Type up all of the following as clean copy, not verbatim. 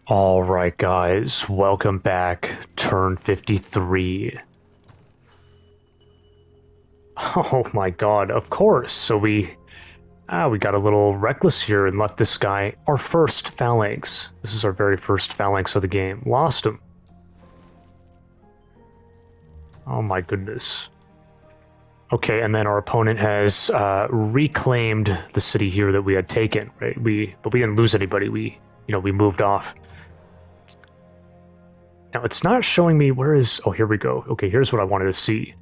All right, guys, welcome back. Turn 53. Oh my god, of course. So we got a little reckless here and left this guy our first phalanx. This is our very first phalanx of the game. Lost him. Oh my goodness. Okay, and then our opponent has reclaimed the city here that we had taken, right? But we didn't lose anybody. We moved off. Now, it's not showing me where is... Oh, here we go. Okay, here's what I wanted to see.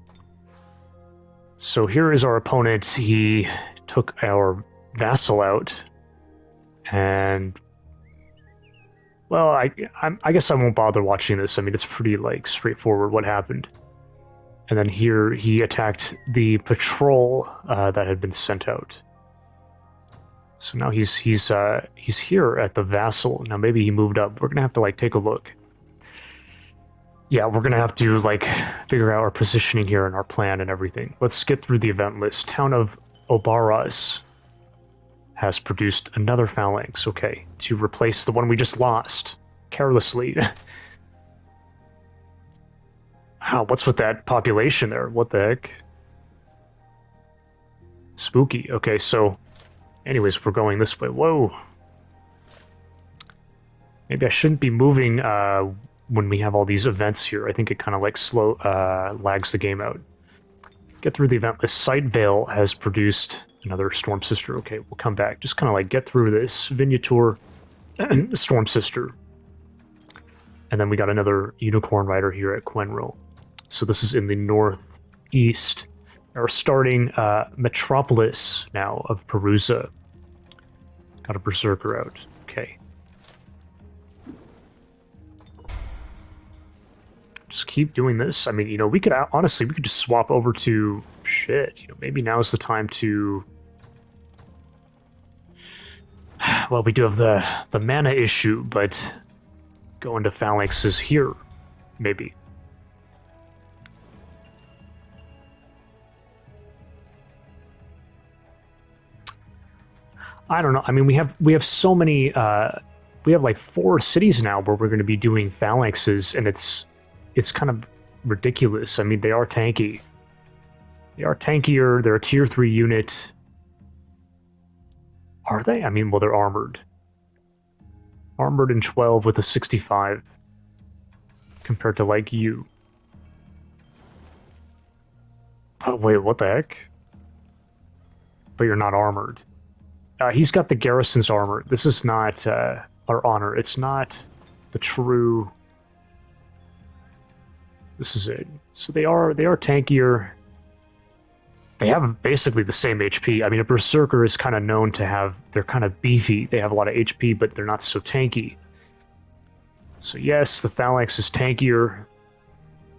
So here is our opponent. He took our vassal out. And... Well, I guess I won't bother watching this. I mean, it's pretty, straightforward what happened. And then here, he attacked the patrol that had been sent out. So now he's here at the vassal. Now, maybe he moved up. We're gonna have to, take a look. Yeah, we're going to have to, figure out our positioning here and our plan and everything. Let's get through the event list. Town of Obaraz has produced another phalanx, okay, to replace the one we just lost, carelessly. Wow, what's with that population there? What the heck? Spooky. Okay, so, anyways, we're going this way. Whoa. Maybe I shouldn't be moving, when we have all these events here. I think it kind of lags the game out. Get through the event list. Sight Veil has produced another Storm Sister. Okay, we'll come back. Just kind of get through this. Vignator, Storm Sister. And then we got another Unicorn Rider here at Quenril. So this is in the northeast. We're starting Metropolis now of Perusa. Got a Berserker out. Okay. Just keep doing this. I mean, we could honestly, we could just swap over to shit. Maybe now's the time to. Well, we do have the mana issue, but go into phalanxes here, maybe. I don't know. I mean, we have so many. We have 4 cities now where we're going to be doing phalanxes, and it's kind of ridiculous. I mean, they are tanky. They are tankier. They're a tier 3 unit. Are they? I mean, well, they're armored. Armored in 12 with a 65. Compared to, you. Oh, wait, what the heck? But you're not armored. He's got the garrison's armor. This is not our honor. It's not the true... This is it. So they are tankier. They have basically the same HP. I mean, a Berserker is kind of known to have... They're kind of beefy. They have a lot of HP, but they're not so tanky. So yes, the Phalanx is tankier.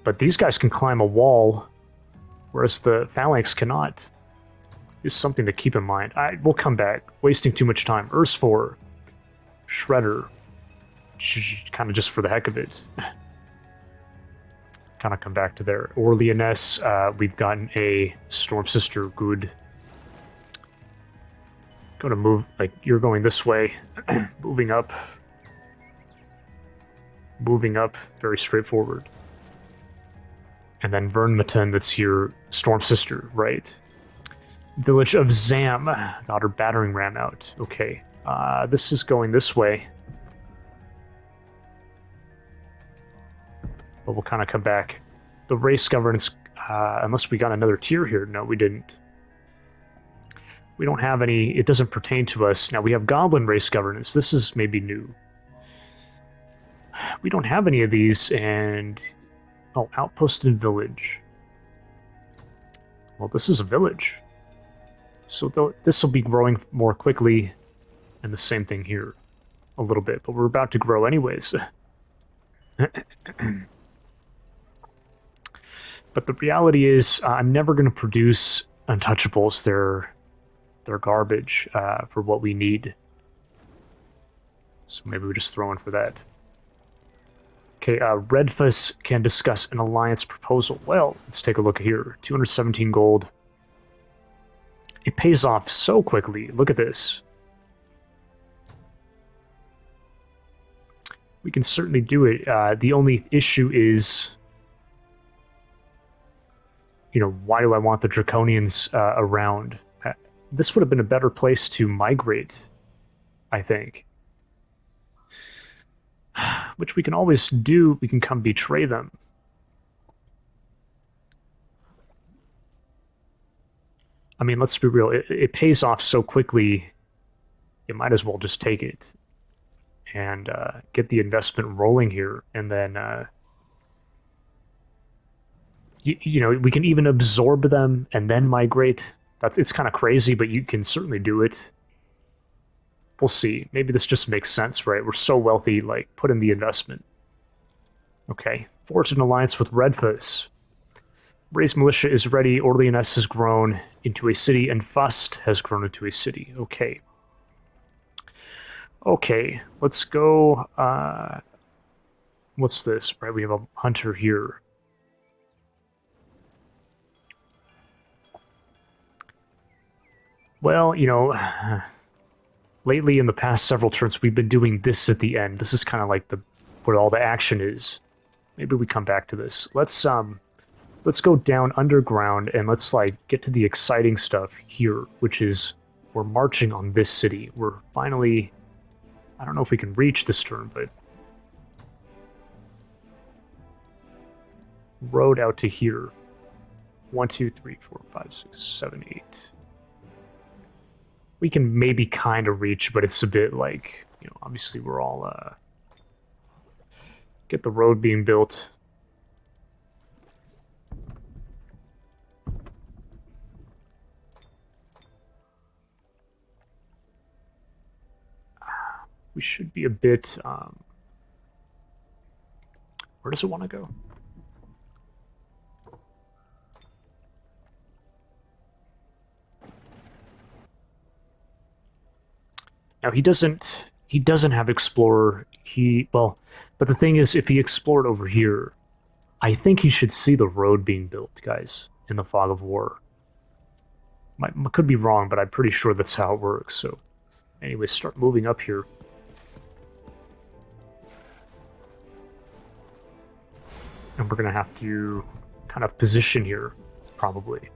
But these guys can climb a wall, whereas the Phalanx cannot. Is something to keep in mind. We'll come back. Wasting too much time. Ursfor. Shredder. Kind of just for the heck of it. Kind of come back to there. Orleaness, we've gotten a Storm Sister. Good. Gonna move, you're going this way. Moving up. Moving up, very straightforward. And then Vernmatan, that's your Storm Sister, right? Village of Zam. Got her battering ram out. Okay. This is going this way. But we'll kind of come back. The race governance, unless we got another tier here. No, we didn't. We don't have any, it doesn't pertain to us. Now we have Goblin race governance. This is maybe new. We don't have any of these, and... Oh, outpost and village. Well, this is a village. So this will be growing more quickly, and the same thing here. A little bit, but we're about to grow anyways. But the reality is, I'm never going to produce untouchables. They're garbage for what we need. So maybe we just throw in for that. Okay, Redfuss can discuss an alliance proposal. Well, let's take a look here. 217 gold. It pays off so quickly. Look at this. We can certainly do it. The only issue is, you know, why do I want the Draconians around? This would have been a better place to migrate, I think. Which we can always do. We can come betray them. I mean, let's be real. It pays off so quickly, you might as well just take it and get the investment rolling here. And then, you know, we can even absorb them and then migrate. It's kind of crazy, but you can certainly do it. We'll see. Maybe this just makes sense, right? We're so wealthy, like, put in the investment. Okay. Forge an alliance with Redfus. Raised militia is ready. Orleans has grown into a city, and Fust has grown into a city. Okay. Okay, let's go. What's this? Right, we have a hunter here. Well, you know, lately in the past several turns, we've been doing this at the end. This is kind of like where all the action is. Maybe we come back to this. Let's go down underground and let's like get to the exciting stuff here, which is we're marching on this city. We're finally, I don't know if we can reach this turn, but road out to here. 1, 2, 3, 4, 5, 6, 7, 8. We can maybe kind of reach, but it's a bit like, you know, obviously we're all get the road being built. We should be a bit, where does it want to go? Now he doesn't have Explorer. Well, but the thing is, if he explored over here, I think he should see the road being built, guys, in the Fog of War. Could be wrong, but I'm pretty sure that's how it works. So, anyway, start moving up here. And we're going to have to kind of position here, probably.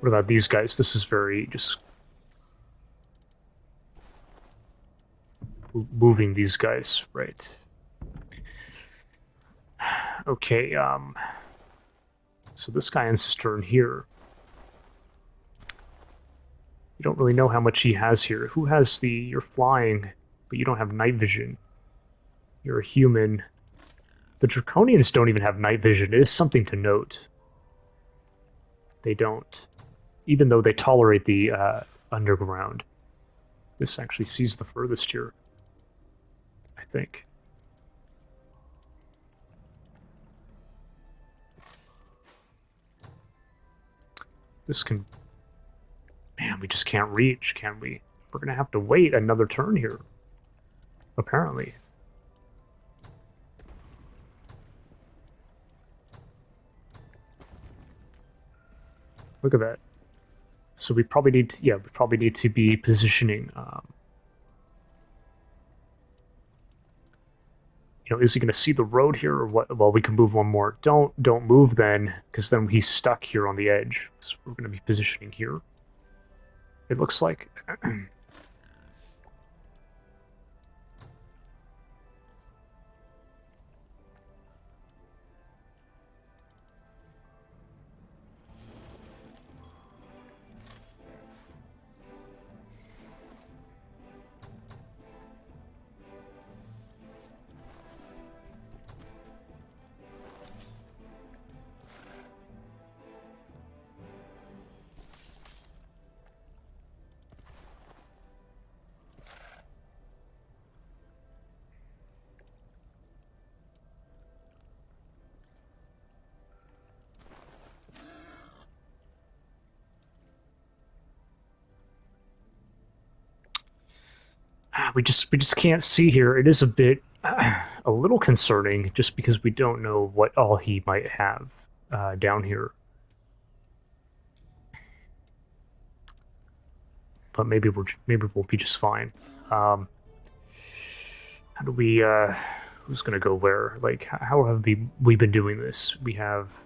What about these guys? This is very just moving these guys, right? Okay, so this guy ends his turn here. You don't really know how much he has here. Who has you're flying, but you don't have night vision. You're a human. The Draconians don't even have night vision. It is something to note. They don't. Even though they tolerate the underground. This actually sees the furthest here, I think. This can... Man, we just can't reach, can we? We're going to have to wait another turn here, apparently. Look at that. So we probably need to, yeah, we probably need to be positioning. You know, is he going to see the road here or what? Well, we can move one more. Don't move then, because then he's stuck here on the edge. So we're going to be positioning here. It looks like. We just can't see here. It is a bit, a little concerning, just because we don't know what all he might have down here. but maybe we'll be just fine. How do we? Who's gonna go where? Like, how have we been doing this? We have.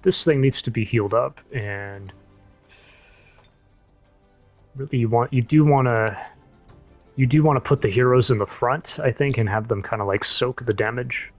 This thing needs to be healed up, and really, you do want to put the heroes in the front, I think, and have them kind of like soak the damage.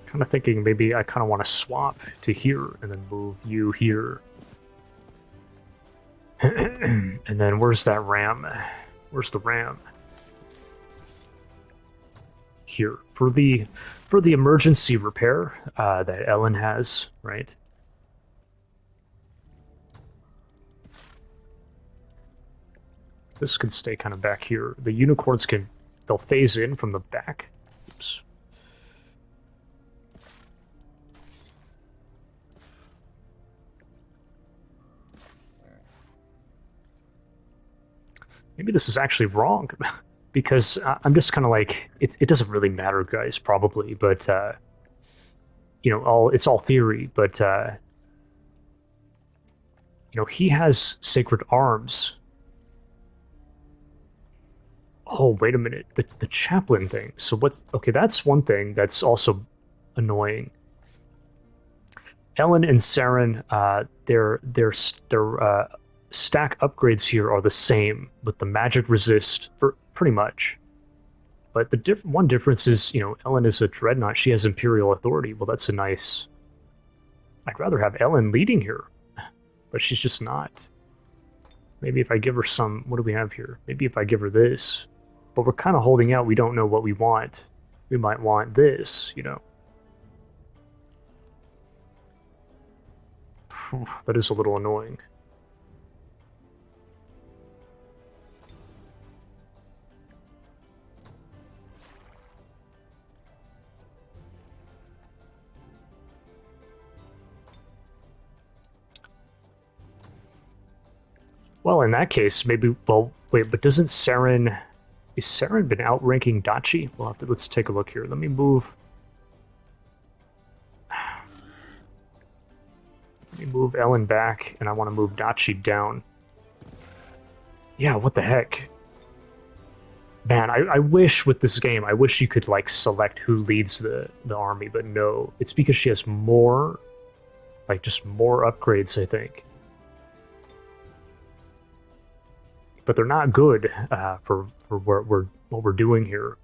Kind of thinking maybe I kind of want to swap to here and then move you here. And then where's that ram? Where's the ram? Here for the emergency repair that Ellen has, right? This could stay kind of back here. The unicorns they'll phase in from the back. Oops. Maybe this is actually wrong, because I'm just kind of like, it doesn't really matter, guys, probably, but, you know, it's all theory, but, you know, he has sacred arms. Oh, wait a minute, the chaplain thing. So okay, that's one thing that's also annoying. Ellen and Cerrin, their stack upgrades here are the same with the magic resist for pretty much, but the one difference is, you know, Ellen is a dreadnought. She has imperial authority. Well, that's a nice. I'd rather have Ellen leading here, but she's just not. Maybe if I give her some. What do we have here? Maybe if I give her this, but we're kind of holding out. We don't know what we want. We might want this, you know. That is a little annoying. Well, in that case, maybe. Well, wait, but doesn't Cerrin? Is Cerrin been outranking Dachi? We'll have to. Let's take a look here. Let me move. Let me move Ellen back, and I want to move Dachi down. Yeah, what the heck? Man, I wish with this game, I wish you could like select who leads the army, but no, it's because she has more, like just more upgrades, I think. But they're not good for what we're doing here.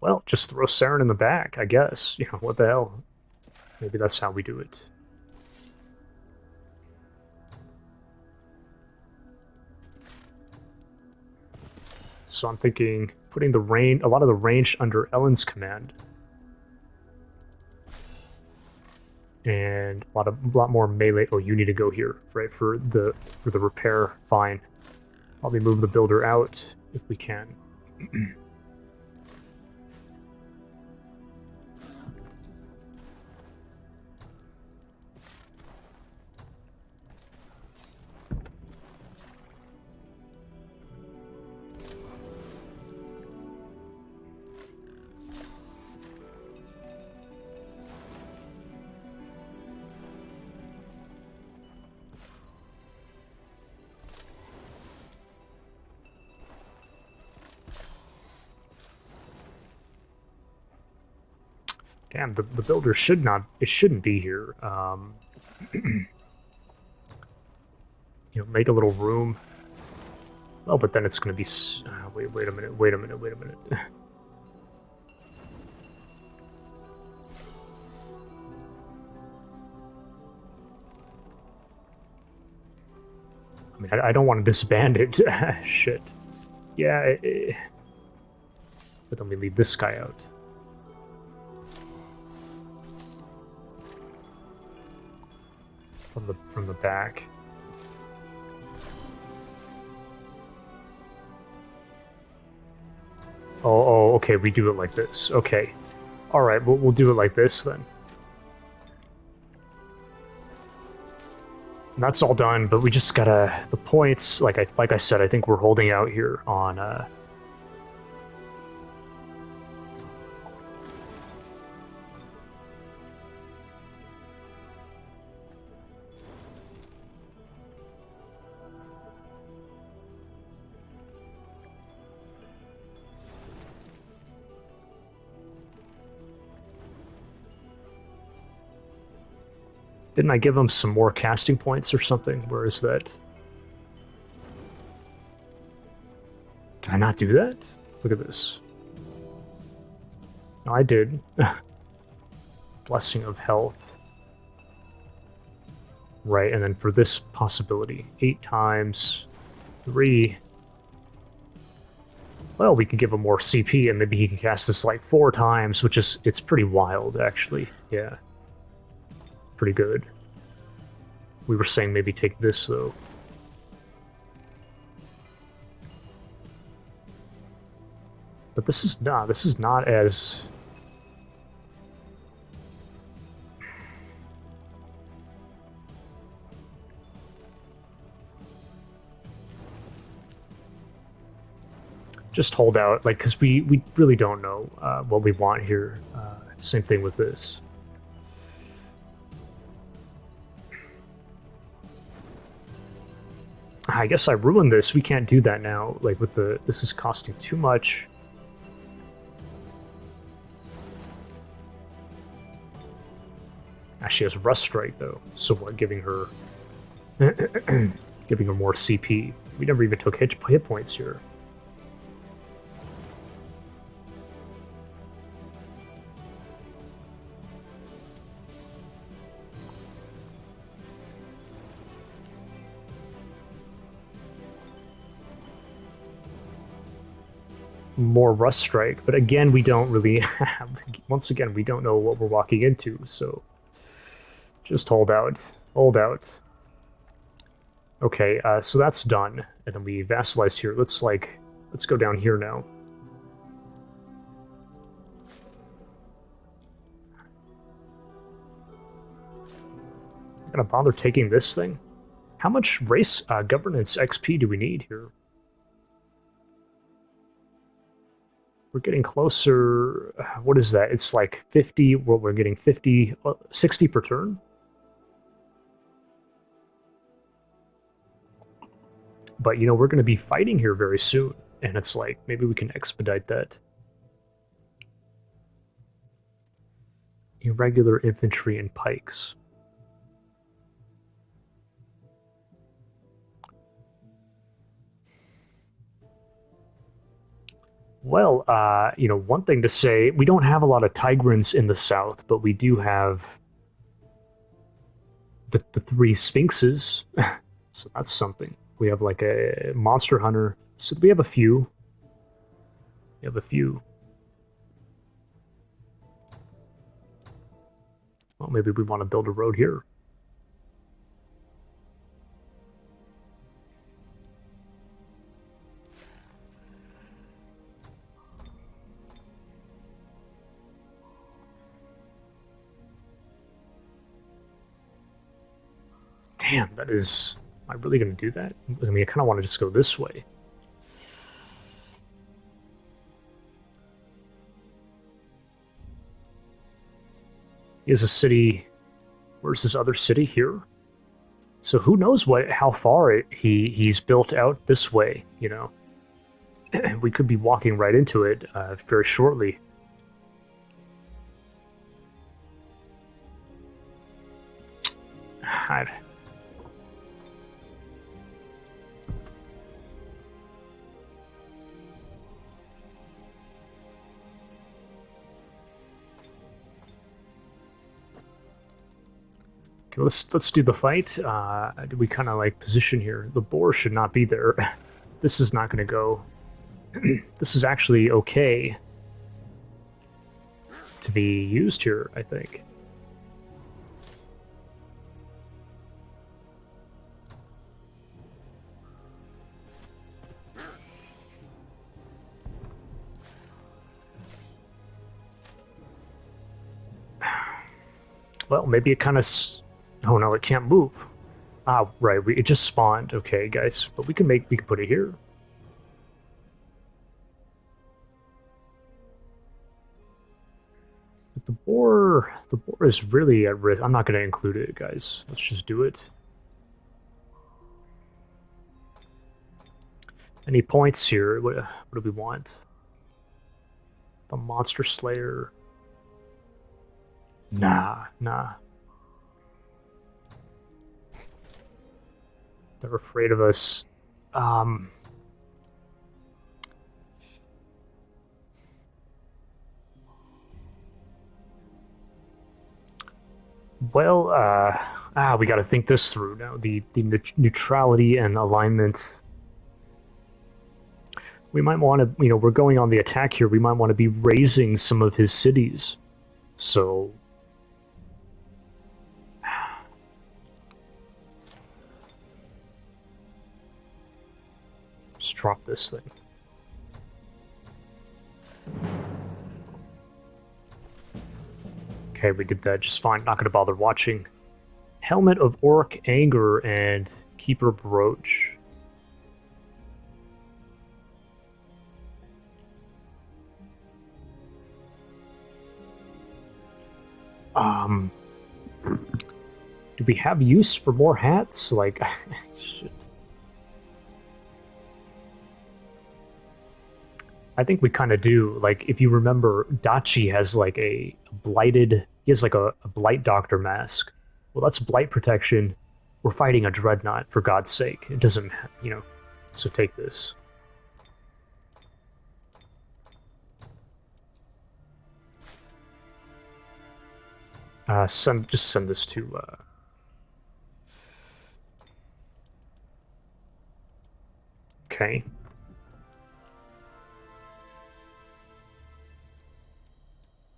Well, just throw Cerrin in the back, I guess. You know, what the hell? Maybe that's how we do it. So I'm thinking putting a lot of the range under Ellen's command. And a lot more melee. Oh, you need to go here, right? For the repair. Fine. Probably move the builder out if we can. Damn, the builder shouldn't be here. You know, make a little room. Oh, but then it's going to be... wait a minute. I mean, I don't want to disband it. Shit. Yeah, but then we leave this guy out. From the back. Oh, okay, we do it like this. Okay. Alright, we'll do it like this then. And that's all done, but we just gotta... The points, like I said, I think we're holding out here on... Didn't I give him some more casting points or something? Where is that? Did I not do that? Look at this. No, I did. Blessing of health. Right, and then for this possibility, 8 times 3. Well, we can give him more CP and maybe he can cast this like 4 times, which is, it's pretty wild actually. Yeah. Pretty good. We were saying maybe take this though. But this is not as... Just hold out, like, because we really don't know what we want here. Same thing with this. I guess I ruined this. We can't do that now. Like with the... This is costing too much. She has Rust Strike though. So what? Giving her... giving her more CP. We never even took hit points here. More Rust Strike, but again, we don't really have... Once again, we don't know what we're walking into, so... Just hold out. Hold out. Okay, so that's done. And then we vassalize here. Let's go down here now. I'm gonna bother taking this thing? How much race governance XP do we need here? We're getting closer... What is that? It's like 50... Well, we're getting 50... 60 per turn? But, you know, we're going to be fighting here very soon. And it's like, maybe we can expedite that. Irregular infantry and pikes. Well, you know, one thing to say, we don't have a lot of Tigrans in the south, but we do have the 3 Sphinxes. So that's something. We have like a monster hunter. So we have a few. We have a few. Well, maybe we want to build a road here. Damn, that is... Am I really going to do that? I mean, I kind of want to just go this way. Is a city... Where's this other city? Here? So who knows how far he's built out this way, you know? We could be walking right into it very shortly. let's do the fight. We kind of like position here. The boar should not be there. This is not going to go. This is actually okay to be used here, I think. Well, maybe it kind of... Oh no, it can't move. Ah, right, it just spawned. Okay, guys, but we can put it here. But the boar is really at risk. I'm not going to include it, guys. Let's just do it. Any points here? What do we want? The Monster Slayer. Nah. They're afraid of us. Well, we got to think this through now. The neutrality and alignment. We might want to, we're going on the attack here. We might want to be raising some of his cities. So... Let's drop this thing. Okay, we did that just fine. Not going to bother watching. Helmet of Orc Anger and Keeper Brooch. Do we have use for more hats? Like, shit. I think we kind of do. Like, if you remember, Dachi has like a blighted... He has like a Blight Doctor mask. Well, that's blight protection. We're fighting a Dreadnought, for God's sake. It doesn't, So take this. Just send this to... Okay.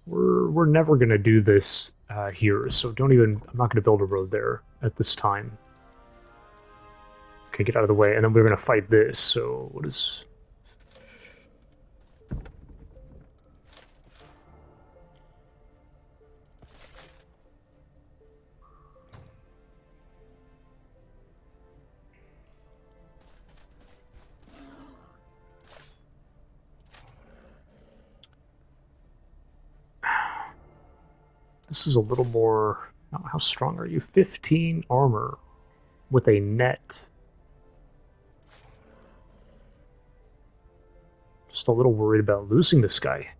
We're never gonna do this here, so don't even... I'm not gonna build a road there at this time. Okay, get out of the way, and then we're gonna fight this, so what is... This is a little more... How strong are you? 15 armor with a net. Just a little worried about losing this guy.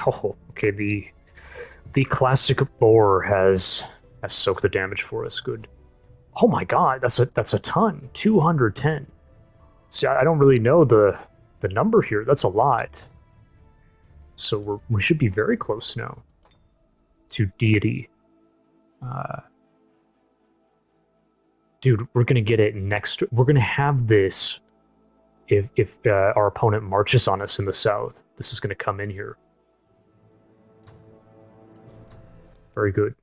Oh, okay, the classic boar has soaked the damage for us. Good. Oh my god, that's a ton. 210. See, I don't really know the number here. That's a lot. So we should be very close now to deity. Dude, we're gonna get it next. We're gonna have this if our opponent marches on us in the south. This is gonna come in here. Very good.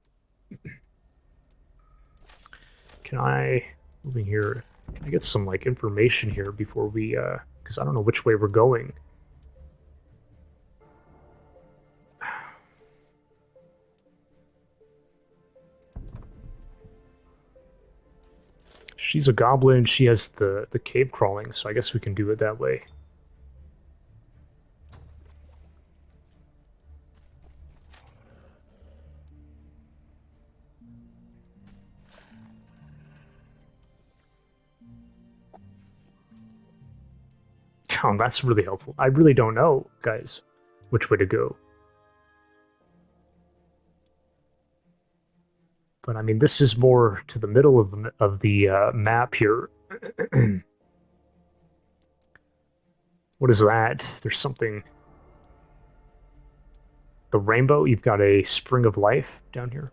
Can I, moving here, can I get some like information here before we, because I don't know which way we're going. She's a goblin, she has the cave crawling, so I guess we can do it that way. down. That's really helpful. I really don't know, guys, which way to go. But I mean, this is more to the middle of the map here. What is that? There's something. The rainbow. You've got a spring of life down here.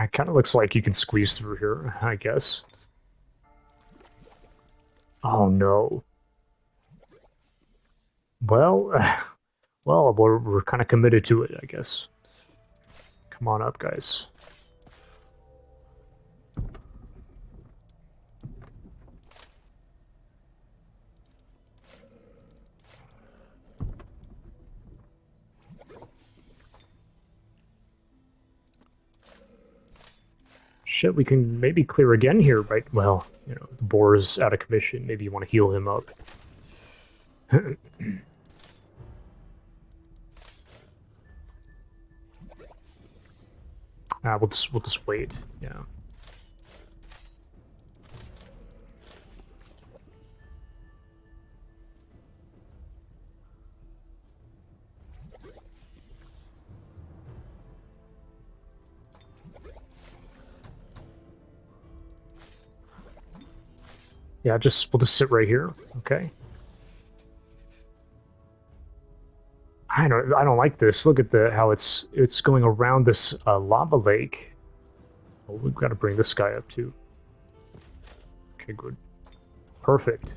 It kind of looks like you can squeeze through here, I guess. Oh no. Well, well, we're kind of committed to it, I guess. Come on up, guys. Shit, we can maybe clear again here, right? Well, you know, the boar's out of commission. Maybe you want to heal him up. We'll just wait. Yeah. Yeah, we'll just sit right here. Okay. I don't like this. Look at how it's going around this lava lake. Oh, we've got to bring this guy up too. Okay, good. Perfect.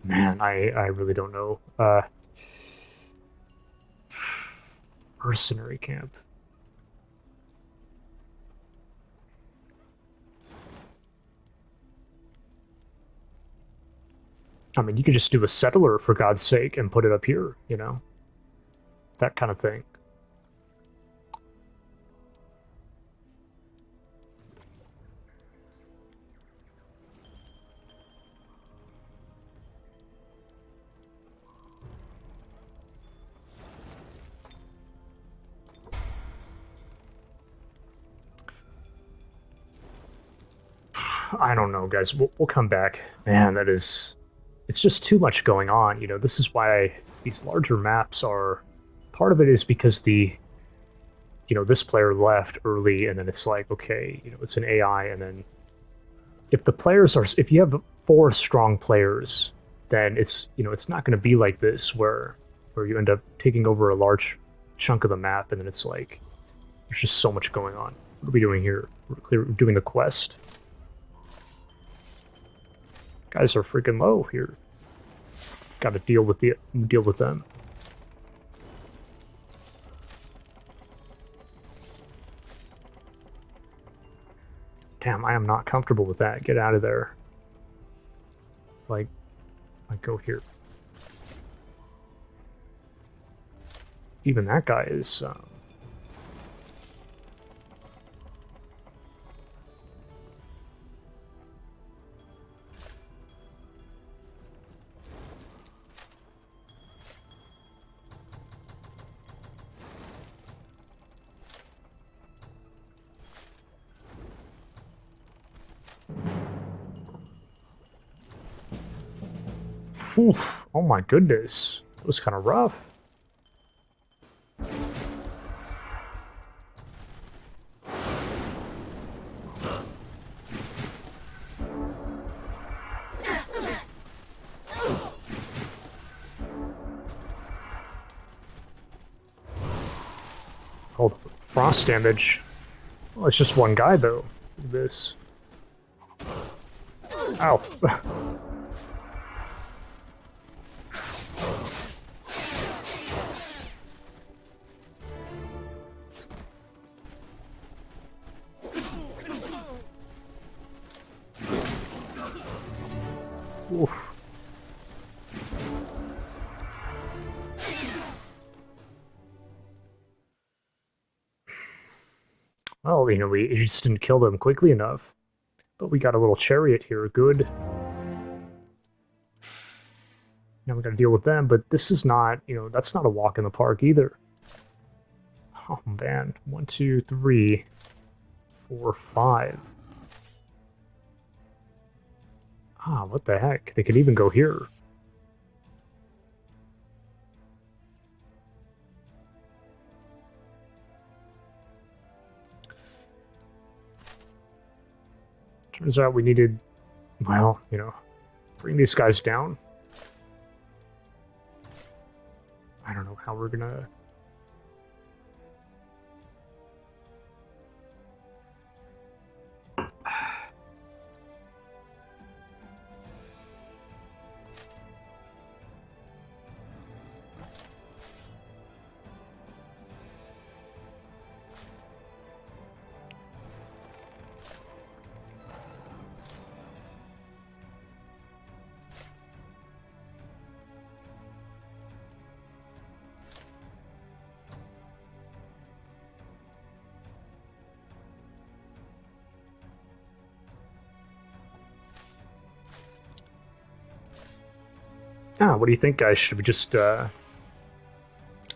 Man, I really don't know. Mercenary camp. I mean, you could just do a settler, for God's sake, and put it up here, you know? That kind of thing. I don't know, guys. We'll come back. Man, it's just too much going on. You know, this is why these larger maps are... Part of it is because this player left early, and then it's like, okay, you know, it's an AI, and then if you have 4 strong players, then it's not going to be like this where you end up taking over a large chunk of the map, and then it's like there's just so much going on. What are we doing here? We're doing the quest. Guys are freaking low here. Got to deal with them. Damn, I am not comfortable with that. Get out of there. Like go here. Even that guy is... Oof, oh my goodness. It was kind of rough. Oh, the frost damage. Well, it's just one guy, though. Look at this. Ow. Oof. Well, you know, we just didn't kill them quickly enough. But we got a little chariot here, good. Now we gotta deal with them, but this is not, you know, that's not a walk in the park either. Oh man, 1, 2, 3, 4, 5. Ah, what the heck? They could even go here. Turns out we needed, well, you know, bring these guys down. I don't know how we're gonna... Ah, what do you think, guys? Should we just,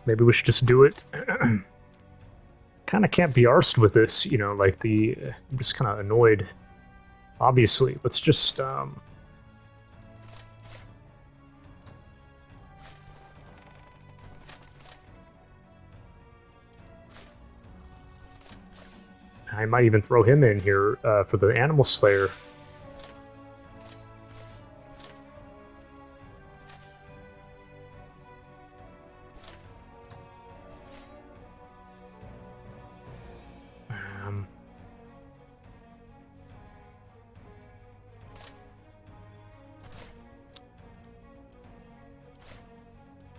maybe we should just do it? Kind of can't be arsed with this, you know, like I'm just kind of annoyed. Obviously, let's just, I might even throw him in here, for the Animal Slayer.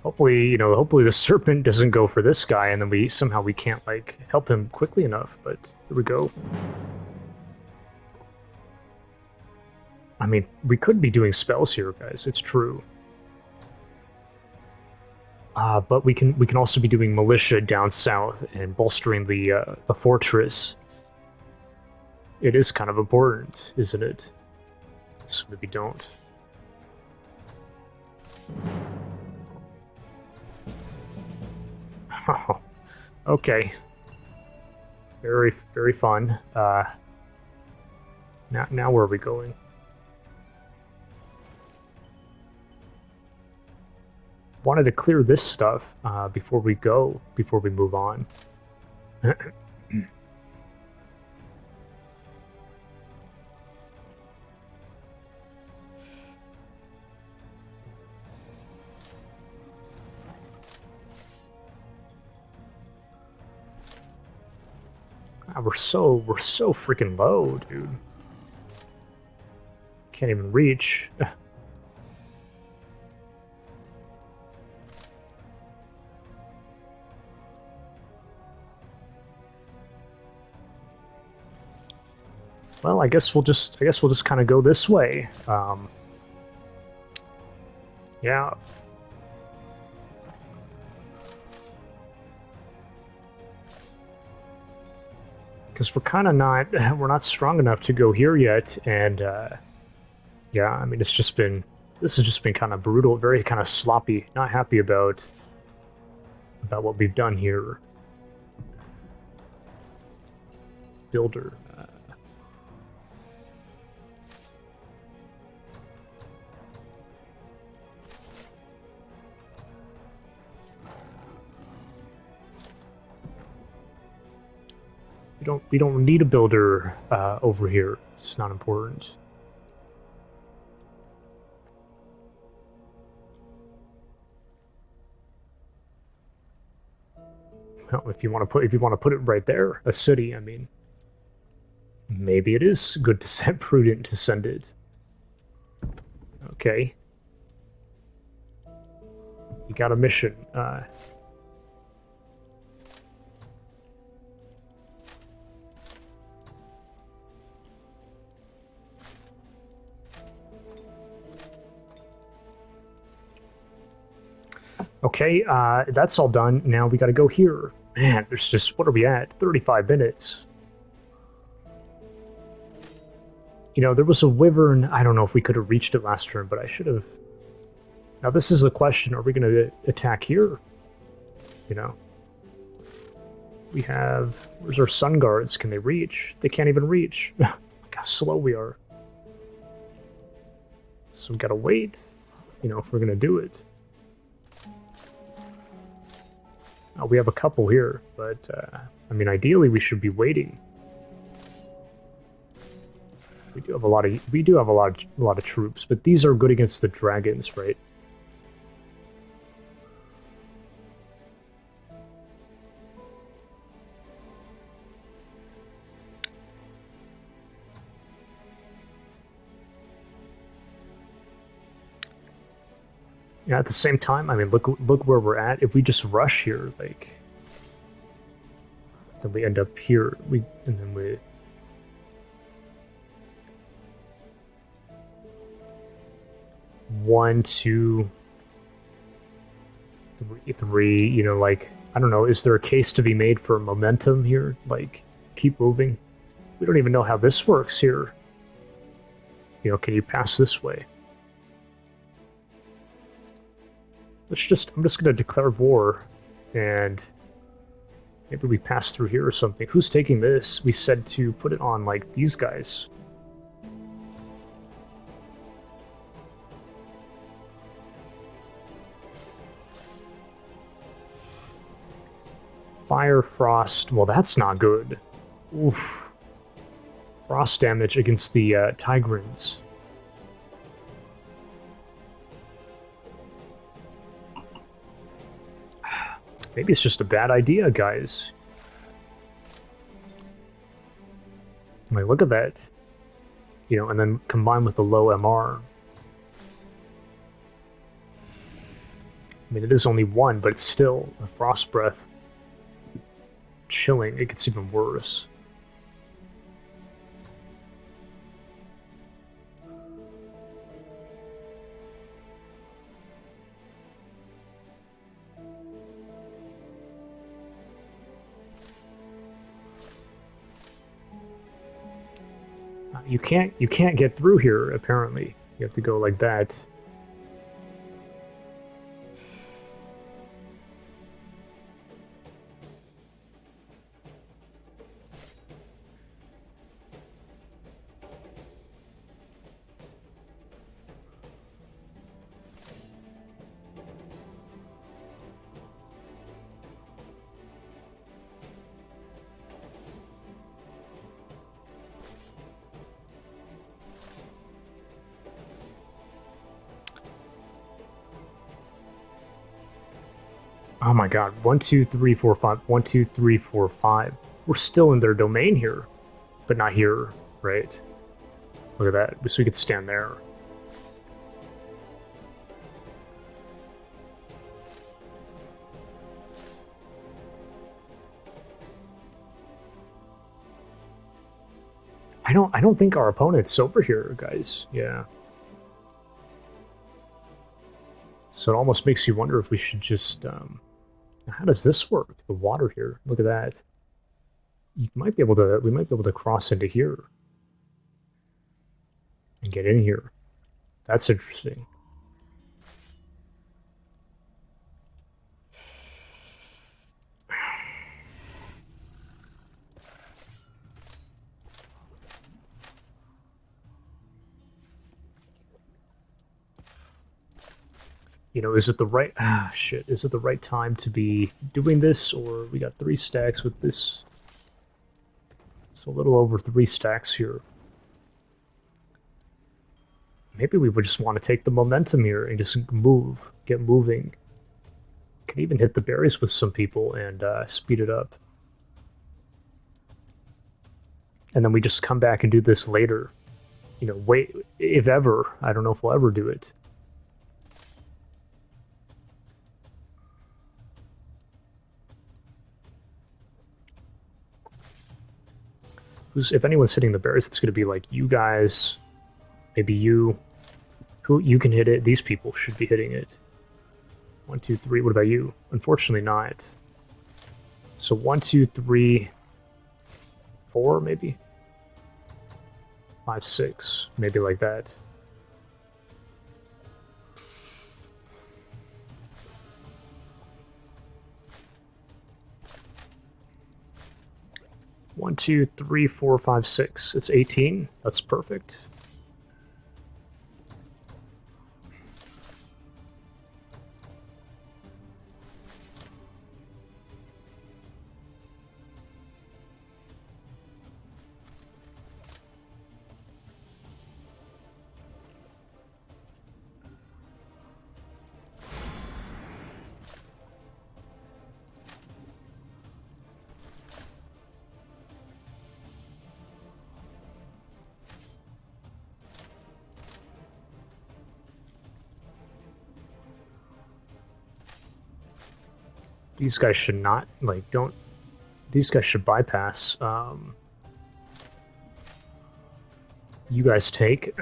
Hopefully, you know, hopefully the serpent doesn't go for this guy, and then we can't, like, help him quickly enough, but here we go. I mean, we could be doing spells here, guys, it's true. But we can also be doing militia down south and bolstering the fortress. It is kind of important, isn't it? So maybe don't. Oh, okay. Very, very fun. Now where are we going? Wanted to clear this stuff before we move on. We're so freaking low, dude. Can't even reach. Well, I guess we'll just kind of go this way. Yeah. Because we're not strong enough to go here yet, and yeah, I mean, this has just been kind of brutal, very kind of sloppy. Not happy about what we've done here. Builder. we don't need a builder over here. It's not important. Well, if you want to put it right there, a city, I mean, maybe it is good to send prudent to send it. Okay. You got a mission. Okay, that's all done. Now we gotta go here. Man, there's just, what are we at? 35 minutes. You know, there was a wyvern. I don't know if we could have reached it last turn, but I should have. Now this is the question, are we gonna attack here? You know? We have, where's our sun guards? Can they reach? They can't even reach. Look how slow we are. So we gotta wait, you know, if we're gonna do it. We have a couple here, but I mean, ideally we should be waiting. We do have a lot of troops, but these are good against the dragons, right? Yeah, at the same time, I mean, look where we're at. If we just rush here, like, then we end up here. And then we. One, two, three. You know, like, I don't know. Is there a case to be made for momentum here? Like, keep moving. We don't even know how this works here. You know, can you pass this way? I'm just gonna declare war, and maybe we pass through here or something. Who's taking this? We said to put it on, like, these guys. Fire, frost, well, that's not good. Oof. Frost damage against the Tigrans. Maybe it's just a bad idea, guys. Like, look at that. You know, and then combined with the low MR. I mean, it is only one, but it's still a frost breath. Chilling, it gets even worse. You can't get through here, apparently. You have to go like that. Oh my god, 1, 2, 3, 4, 5. 1, 2, 3, 4, 5. We're still in their domain here, but not here, right? Look at that. So we could stand there. I don't think our opponent's over here, guys. Yeah. So it almost makes you wonder if we should just how does this work? The water here. Look at that. We might be able to cross into here and get in here. That's interesting. You know, is it the right... Ah, shit. Is it the right time to be doing this, or we got 3 stacks with this? So a little over 3 stacks here. Maybe we would just want to take the momentum here and just move, get moving. Can even hit the berries with some people and speed it up. And then we just come back and do this later. You know, wait, if ever. I don't know if we'll ever do it. If anyone's hitting the berries, it's going to be like you guys, maybe you. Who you can hit it. These people should be hitting it. 1, 2, 3. What about you? Unfortunately not. So 1, 2, 3, 4 maybe? 5, 6. Maybe like that. One, 2, 3, 4, 5, 6. It's 18. That's perfect. These guys should not, like, don't... These guys should bypass. You guys take.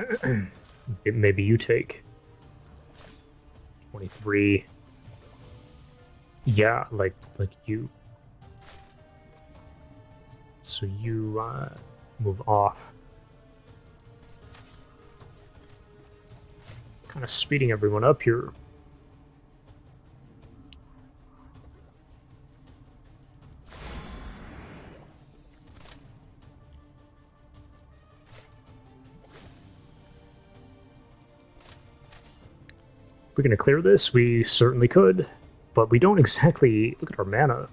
Maybe you take. 23. Yeah, like you. So you, move off. Kind of speeding everyone up here. We're going to clear this? We certainly could, but we don't exactly... Look at our mana.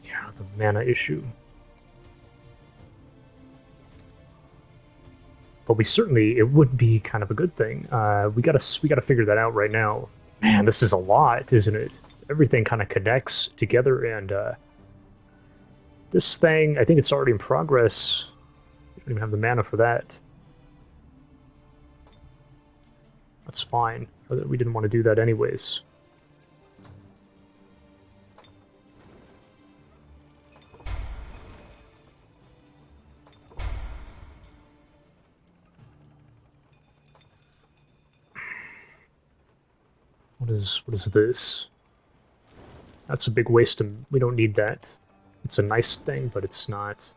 Yeah, the mana issue. But we certainly... It would be kind of a good thing. We gotta figure that out right now. Man, this is a lot, isn't it? Everything kind of connects together, and this thing, I think it's already in progress. We don't even have the mana for that. That's fine. We didn't want to do that anyways. What is this? That's a big waste of... We don't need that. It's a nice thing, but it's not...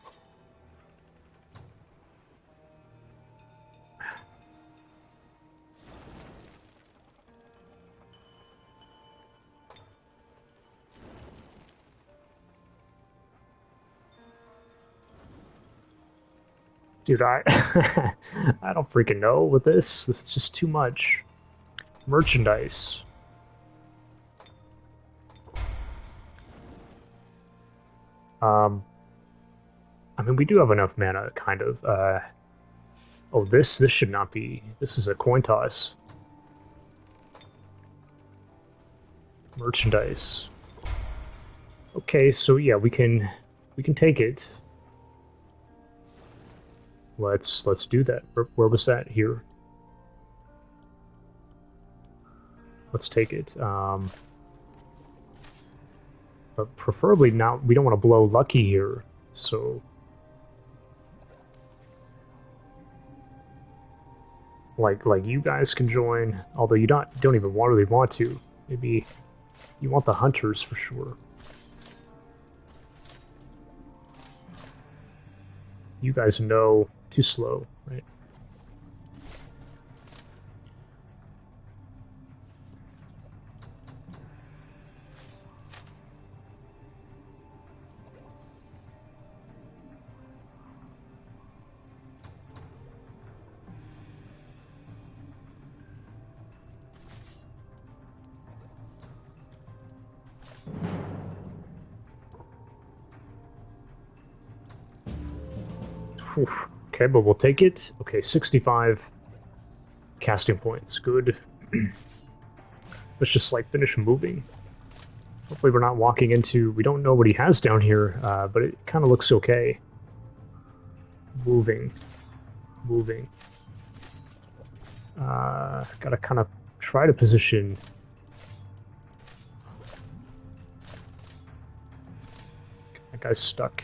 Dude, I don't freaking know with this. This is just too much. Merchandise. I mean, we do have enough mana, kind of. Oh, this should not be... This is a coin toss. Merchandise. Okay, so yeah, we can take it. Let's do that. Where was that? Here. Let's take it. But preferably not. We don't want to blow lucky here. So, like you guys can join. Although you don't even really want to. Maybe you want the hunters for sure. You guys know. Too slow, right? Oof. Okay, but we'll take it. Okay, 65 casting points. Good. Let's just, like, finish moving. Hopefully we're not walking into... We don't know what he has down here, but it kind of looks okay. Moving. Moving. Gotta kind of try to position... That guy's stuck.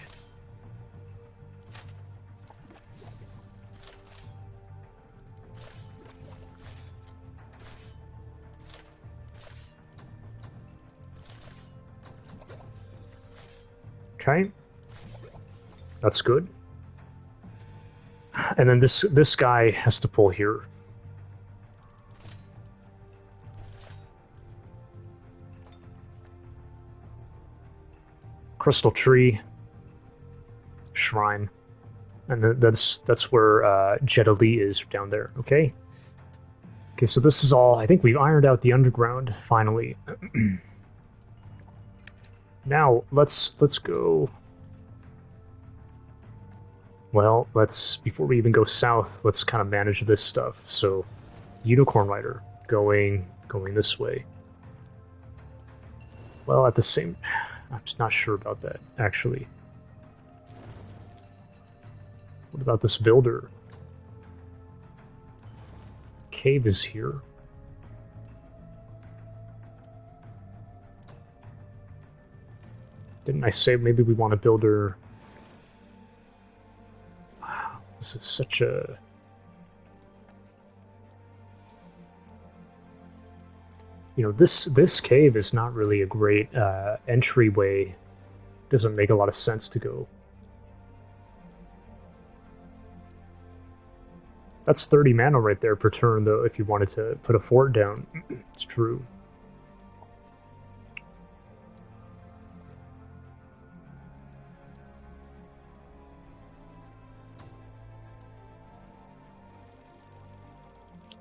Okay. That's good. And then this guy has to pull here. Crystal tree, shrine, and that's where Jedali is down there. Okay. Okay, so this is all. I think we've ironed out the underground finally. Now let's go. Well, before we even go south, let's kind of manage this stuff. So, Unicorn Rider going this way. Well, at the same. I'm just not sure about that, actually. What about this builder? Cave is here. Didn't I say maybe we want a builder? Wow, this is such a... You know, this cave is not really a great entryway. Doesn't make a lot of sense to go. That's 30 mana right there per turn, though, if you wanted to put a fort down. It's true.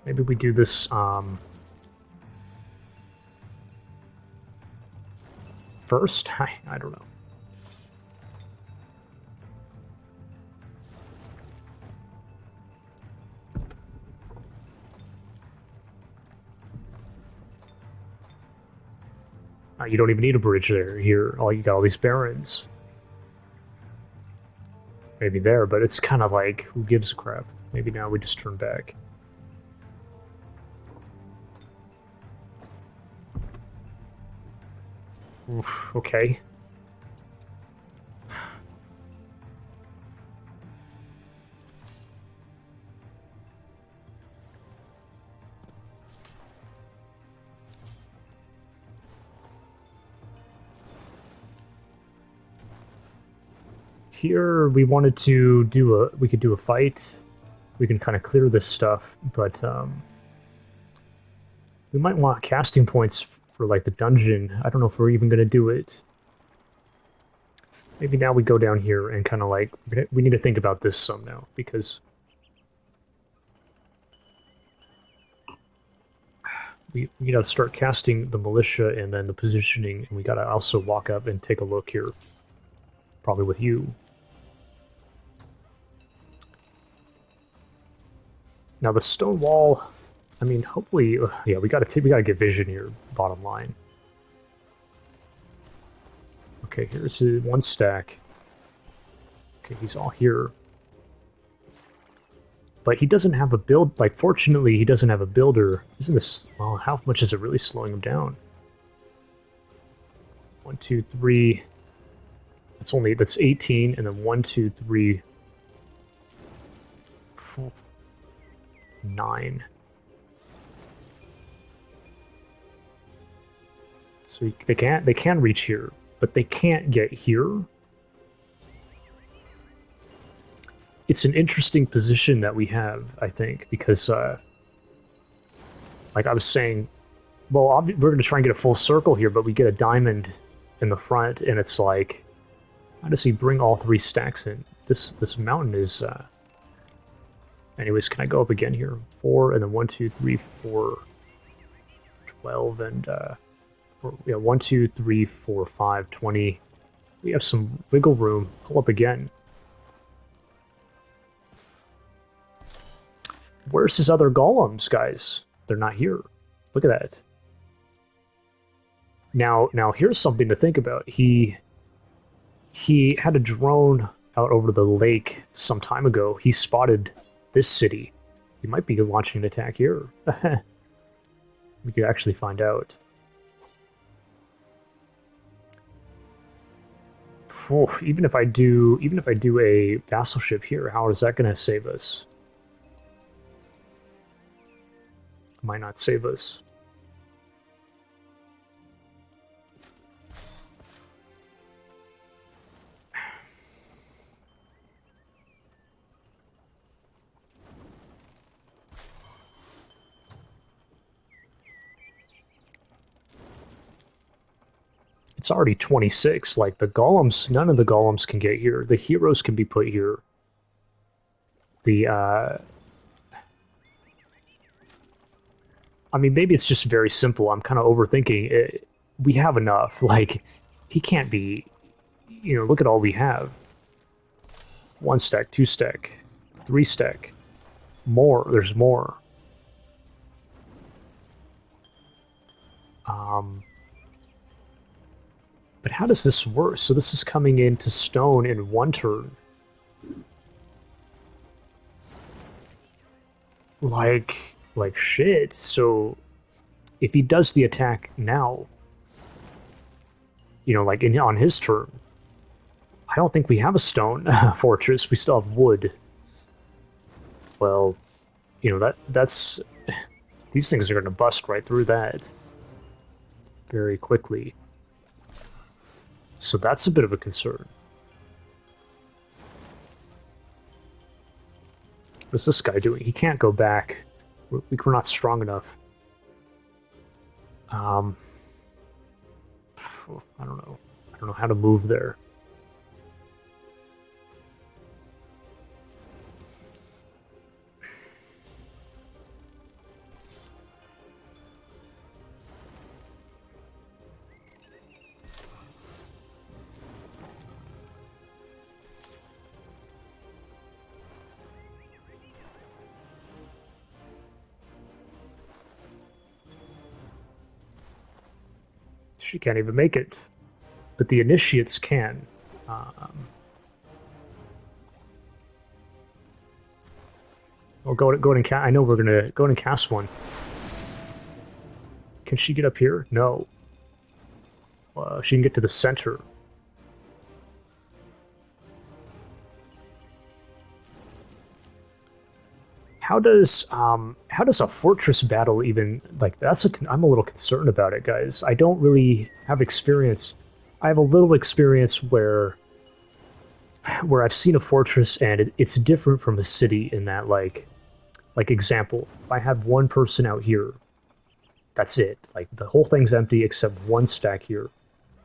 Maybe we do this, first? I don't know. You don't even need a bridge there. Here, you got all these barons. Maybe there, but it's kind of like, who gives a crap? Maybe now we just turn back. Oof, okay. Here we wanted to do we could do a fight. We can kind of clear this stuff, but we might want casting points for like the dungeon. I don't know if we're even going to do it. Maybe now we go down here and kind of like, we need to think about this some now, because we gotta start casting the militia and then the positioning, and we gotta also walk up and take a look here. Probably with you. Now the stone wall, I mean, hopefully, yeah, we gotta get vision here, bottom line. Okay, here's one stack. Okay, he's all here. But he doesn't have a build, like, fortunately, he doesn't have a builder. Isn't this, well, how much is it really slowing him down? 1, 2, 3. That's 18, and then 1, 2, 3, 4, 9. So they can reach here, but they can't get here. It's an interesting position that we have, I think, because, like I was saying, well, we're going to try and get a full circle here, but we get a diamond in the front, and it's like, how does he bring all 3 stacks in? This mountain is, anyways, can I go up again here? 4, and then 1, 2, 3, 4, 12, and, yeah, 1, 2, 3, 4, 5, 20. We have some wiggle room. Pull up again. Where's his other golems, guys? They're not here. Look at that. Now here's something to think about. He had a drone out over the lake some time ago. He spotted this city. He might be launching an attack here. We could actually find out. Even if I do a vassal ship here, how is that going to save us? Might not save us. It's already 26. Like, the golems, none of the golems can get here. The heroes can be put here. The, I mean, maybe it's just very simple. I'm kind of overthinking it. We have enough. Like, he can't be... You know, look at all we have. 1 stack, 2 stack, 3 stack. More. There's more. But how does this work? So this is coming into stone in 1 turn. Like shit. So if he does the attack now, you know, like on his turn, I don't think we have a stone fortress. We still have wood. Well, you know, that's these things are going to bust right through that very quickly. So that's a bit of a concern. What's this guy doing? He can't go back. We're not strong enough. I don't know. I don't know how to move there. She can't even make it. But the initiates can. We'll go and cast. I know we're gonna go and cast one. Can she get up here? No. She can get to the center. How does a fortress battle even, like, I'm a little concerned about it, guys. I don't really have experience. I have a little experience where I've seen a fortress and it's different from a city in that, like example, if I have 1 person out here, that's it. Like, the whole thing's empty except 1 stack here,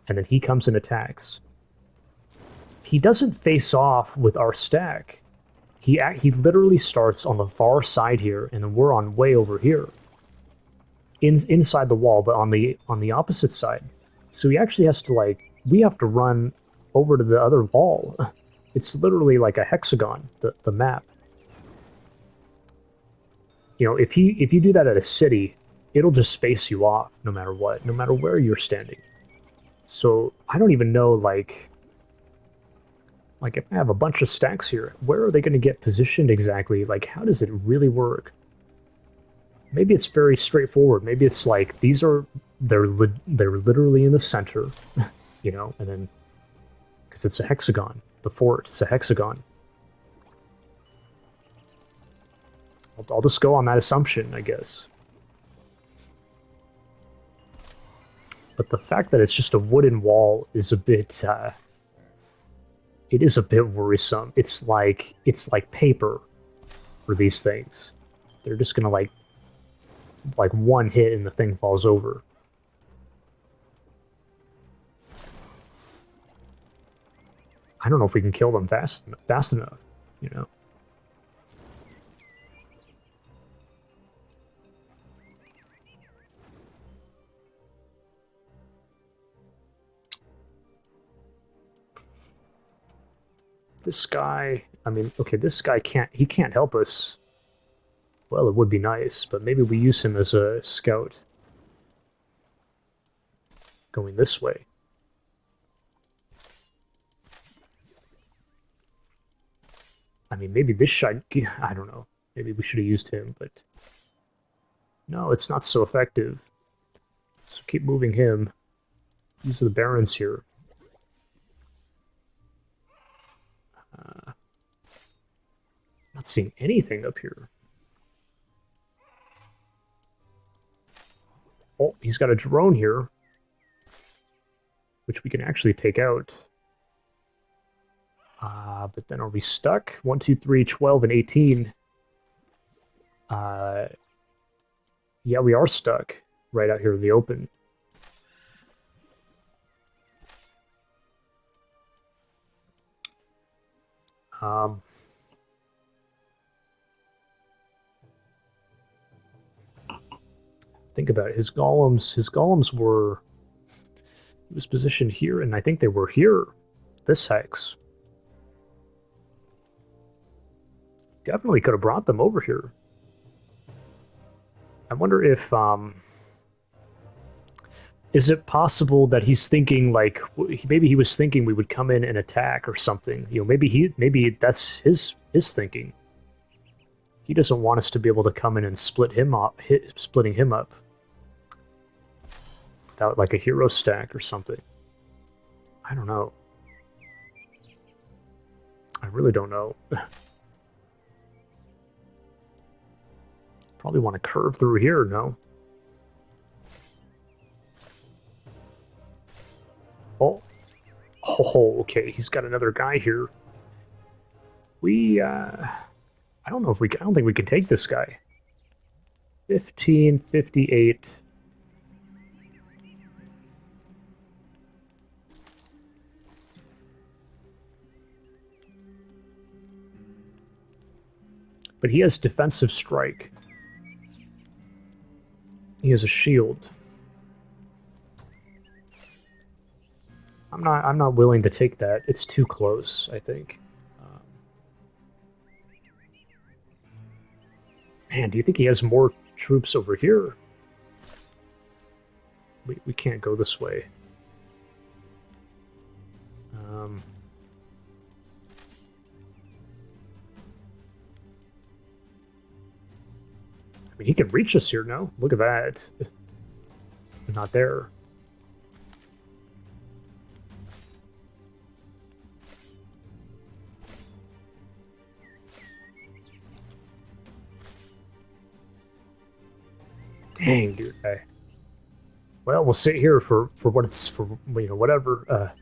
and then he comes and attacks. He doesn't face off with our stack. He literally starts on the far side here, and then we're on way over here, inside the wall, but on the opposite side. So he actually has to, like, we have to run over to the other wall. It's literally like a hexagon, the map. You know, if you do that at a city, it'll just face you off no matter what, no matter where you're standing. So I don't even know, like if I have a bunch of stacks here, where are they going to get positioned exactly? Like, how does it really work? Maybe it's very straightforward. Maybe it's like they're literally in the center, you know, and then because it's a hexagon, the fort is a hexagon. I'll just go on that assumption, I guess. But the fact that it's just a wooden wall is a bit. It is a bit worrisome. It's like paper for these things. They're just gonna like 1 hit and the thing falls over. I don't know if we can kill them fast enough, you know. This guy, I mean, okay, this guy can't help us. Well, it would be nice, but maybe we use him as a scout. Going this way. I mean, maybe this shot... I don't know. Maybe we should have used him, but... No, it's not so effective. So keep moving him. These are the barons here. Not seeing anything up here. Oh, he's got a drone here, which we can actually take out. But then are we stuck? 1, 2, 3, 12, and 18. Yeah, we are stuck right out here in the open. Think about it. His golems were... He was positioned here, and I think they were here. This hex. Definitely could have brought them over here. I wonder if, is it possible that he's thinking, like, maybe he was thinking we would come in and attack or something? You know, maybe that's his thinking. He doesn't want us to be able to come in and split him up, splitting him up. Without, like, a hero stack or something. I don't know. I really don't know. Probably want to curve through here, no? Oh. Oh, okay, he's got another guy here. I don't know if we can, I don't think we can take this guy. 15, 58. But he has defensive strike. He has a shield. I'm not willing to take that. It's too close, I think. Man, do you think he has more troops over here? We can't go this way. I mean, he can reach us here, no? Look at that. Not there. Dang, dude. Well, we'll sit here for what it's for, you know, whatever.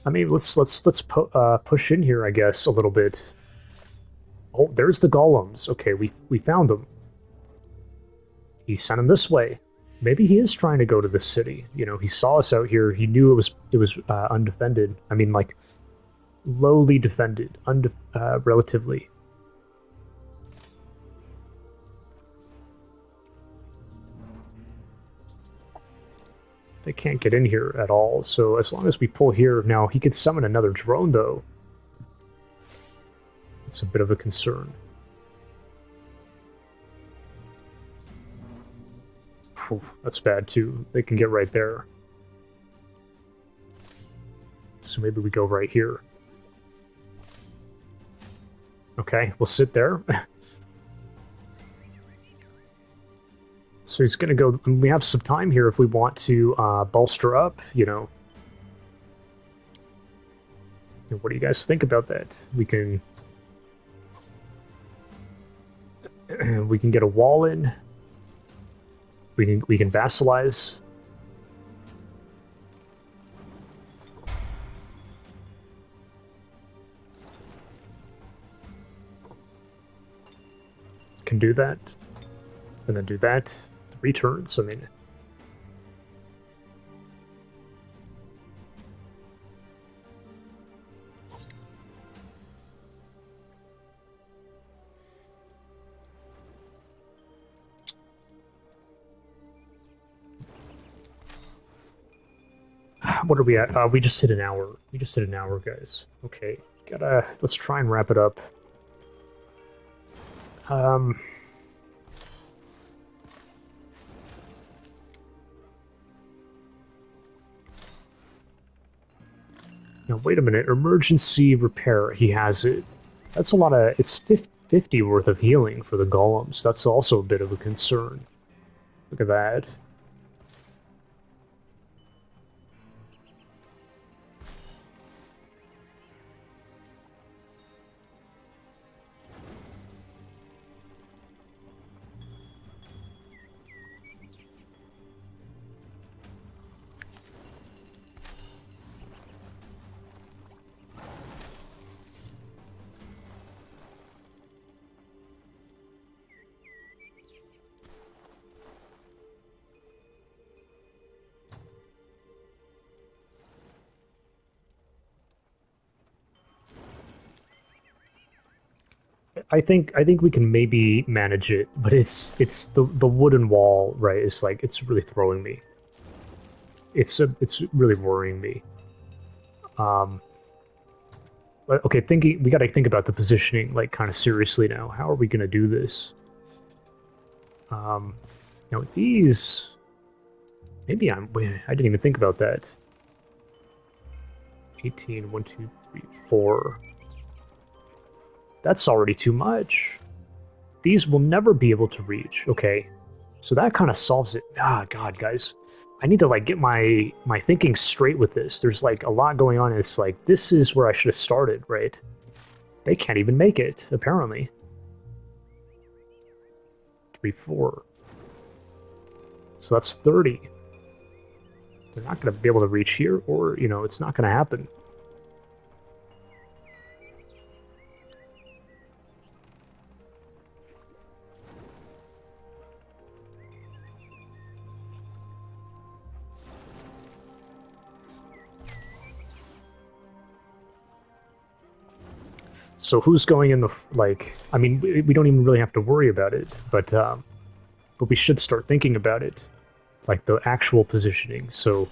I mean, let's push in here, I guess, a little bit. Oh, there's the golems. Okay, we found them. He sent them this way. Maybe he is trying to go to the city. You know, he saw us out here. He knew it was undefended. I mean, like, lowly defended, relatively. They can't get in here at all, so as long as we pull here... Now, he could summon another drone, though. It's a bit of a concern. Whew, that's bad, too. They can get right there. So maybe we go right here. Okay, we'll sit there. So he's going to go... We have some time here if we want to bolster up, you know. What do you guys think about that? We can... we can get a wall in. We can vassalize. Can do that. And then do that. 3 turns, I mean... what are we at? We just hit an hour. We just hit an hour, guys. Okay, let's try and wrap it up. Now, wait a minute. Emergency repair. He has it. That's a lot of... It's 50 worth of healing for the golems. That's also a bit of a concern. Look at that. I think we can maybe manage it, but it's the wooden wall, right? It's like it's really throwing me. It's really worrying me. Okay, we got to think about the positioning like kind of seriously now. How are we gonna do this? Now these, maybe I didn't even think about that. 18, 1, 2, 3, 4. That's already too much. These will never be able to reach. Okay, so that kind of solves it. Ah, God, guys. I need to, like, get my thinking straight with this. There's, like, a lot going on. It's like, this is where I should have started, right? They can't even make it, apparently. 3, 4. So that's 30. They're not going to be able to reach here, or, you know, it's not going to happen. So who's going in the, like, I mean, we don't even really have to worry about it, but we should start thinking about it, like the actual positioning. So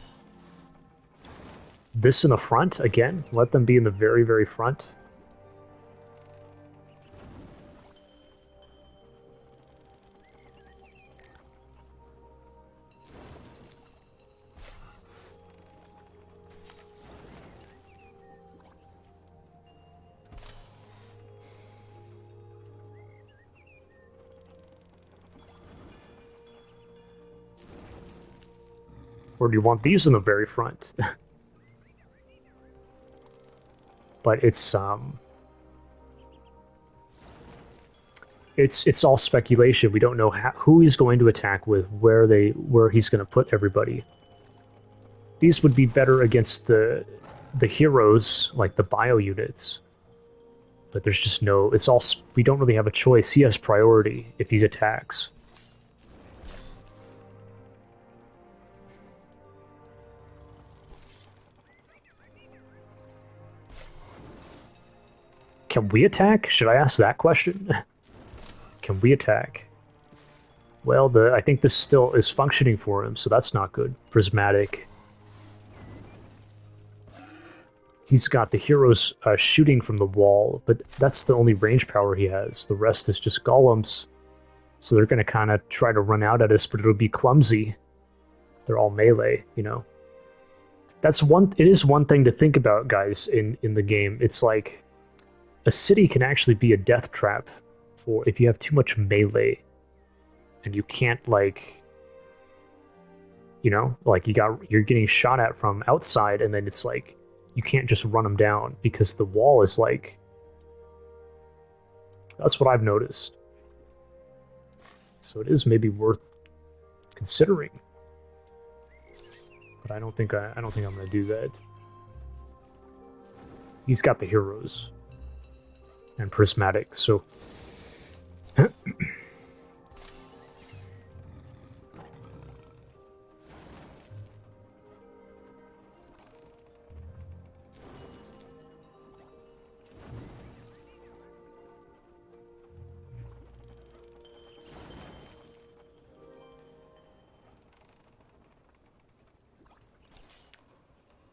this in the front, again, let them be in the very, very front. Or do you want these in the very front? But it's all speculation. We don't know who he's going to attack with, where he's going to put everybody. These would be better against the heroes, like the bio units. But there's just no... It's all... We don't really have a choice. He has priority if he attacks. Can we attack? Should I ask that question? Can we attack? Well, I think this still is functioning for him, so that's not good. Prismatic. He's got the heroes shooting from the wall, but that's the only range power he has. The rest is just golems. So they're going to kind of try to run out at us, but it'll be clumsy. They're all melee, you know? It is one thing to think about, guys, in the game. It's like... A city can actually be a death trap for if you have too much melee and you can't, like, you know, like you're getting shot at from outside, and then it's like you can't just run them down because the wall is like... That's what I've noticed. So it is maybe worth considering. But I don't think I'm going to do that. He's got the heroes. And prismatic, so...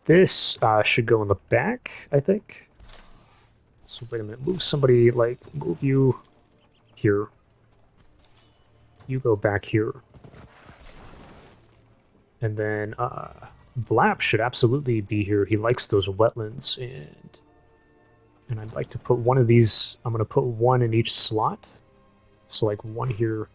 This should go in the back, I think. So wait a minute, move somebody, like, move you here. You go back here. And then Vlap should absolutely be here. He likes those wetlands, and I'd like to put one of these. I'm going to put one in each slot. So like one here.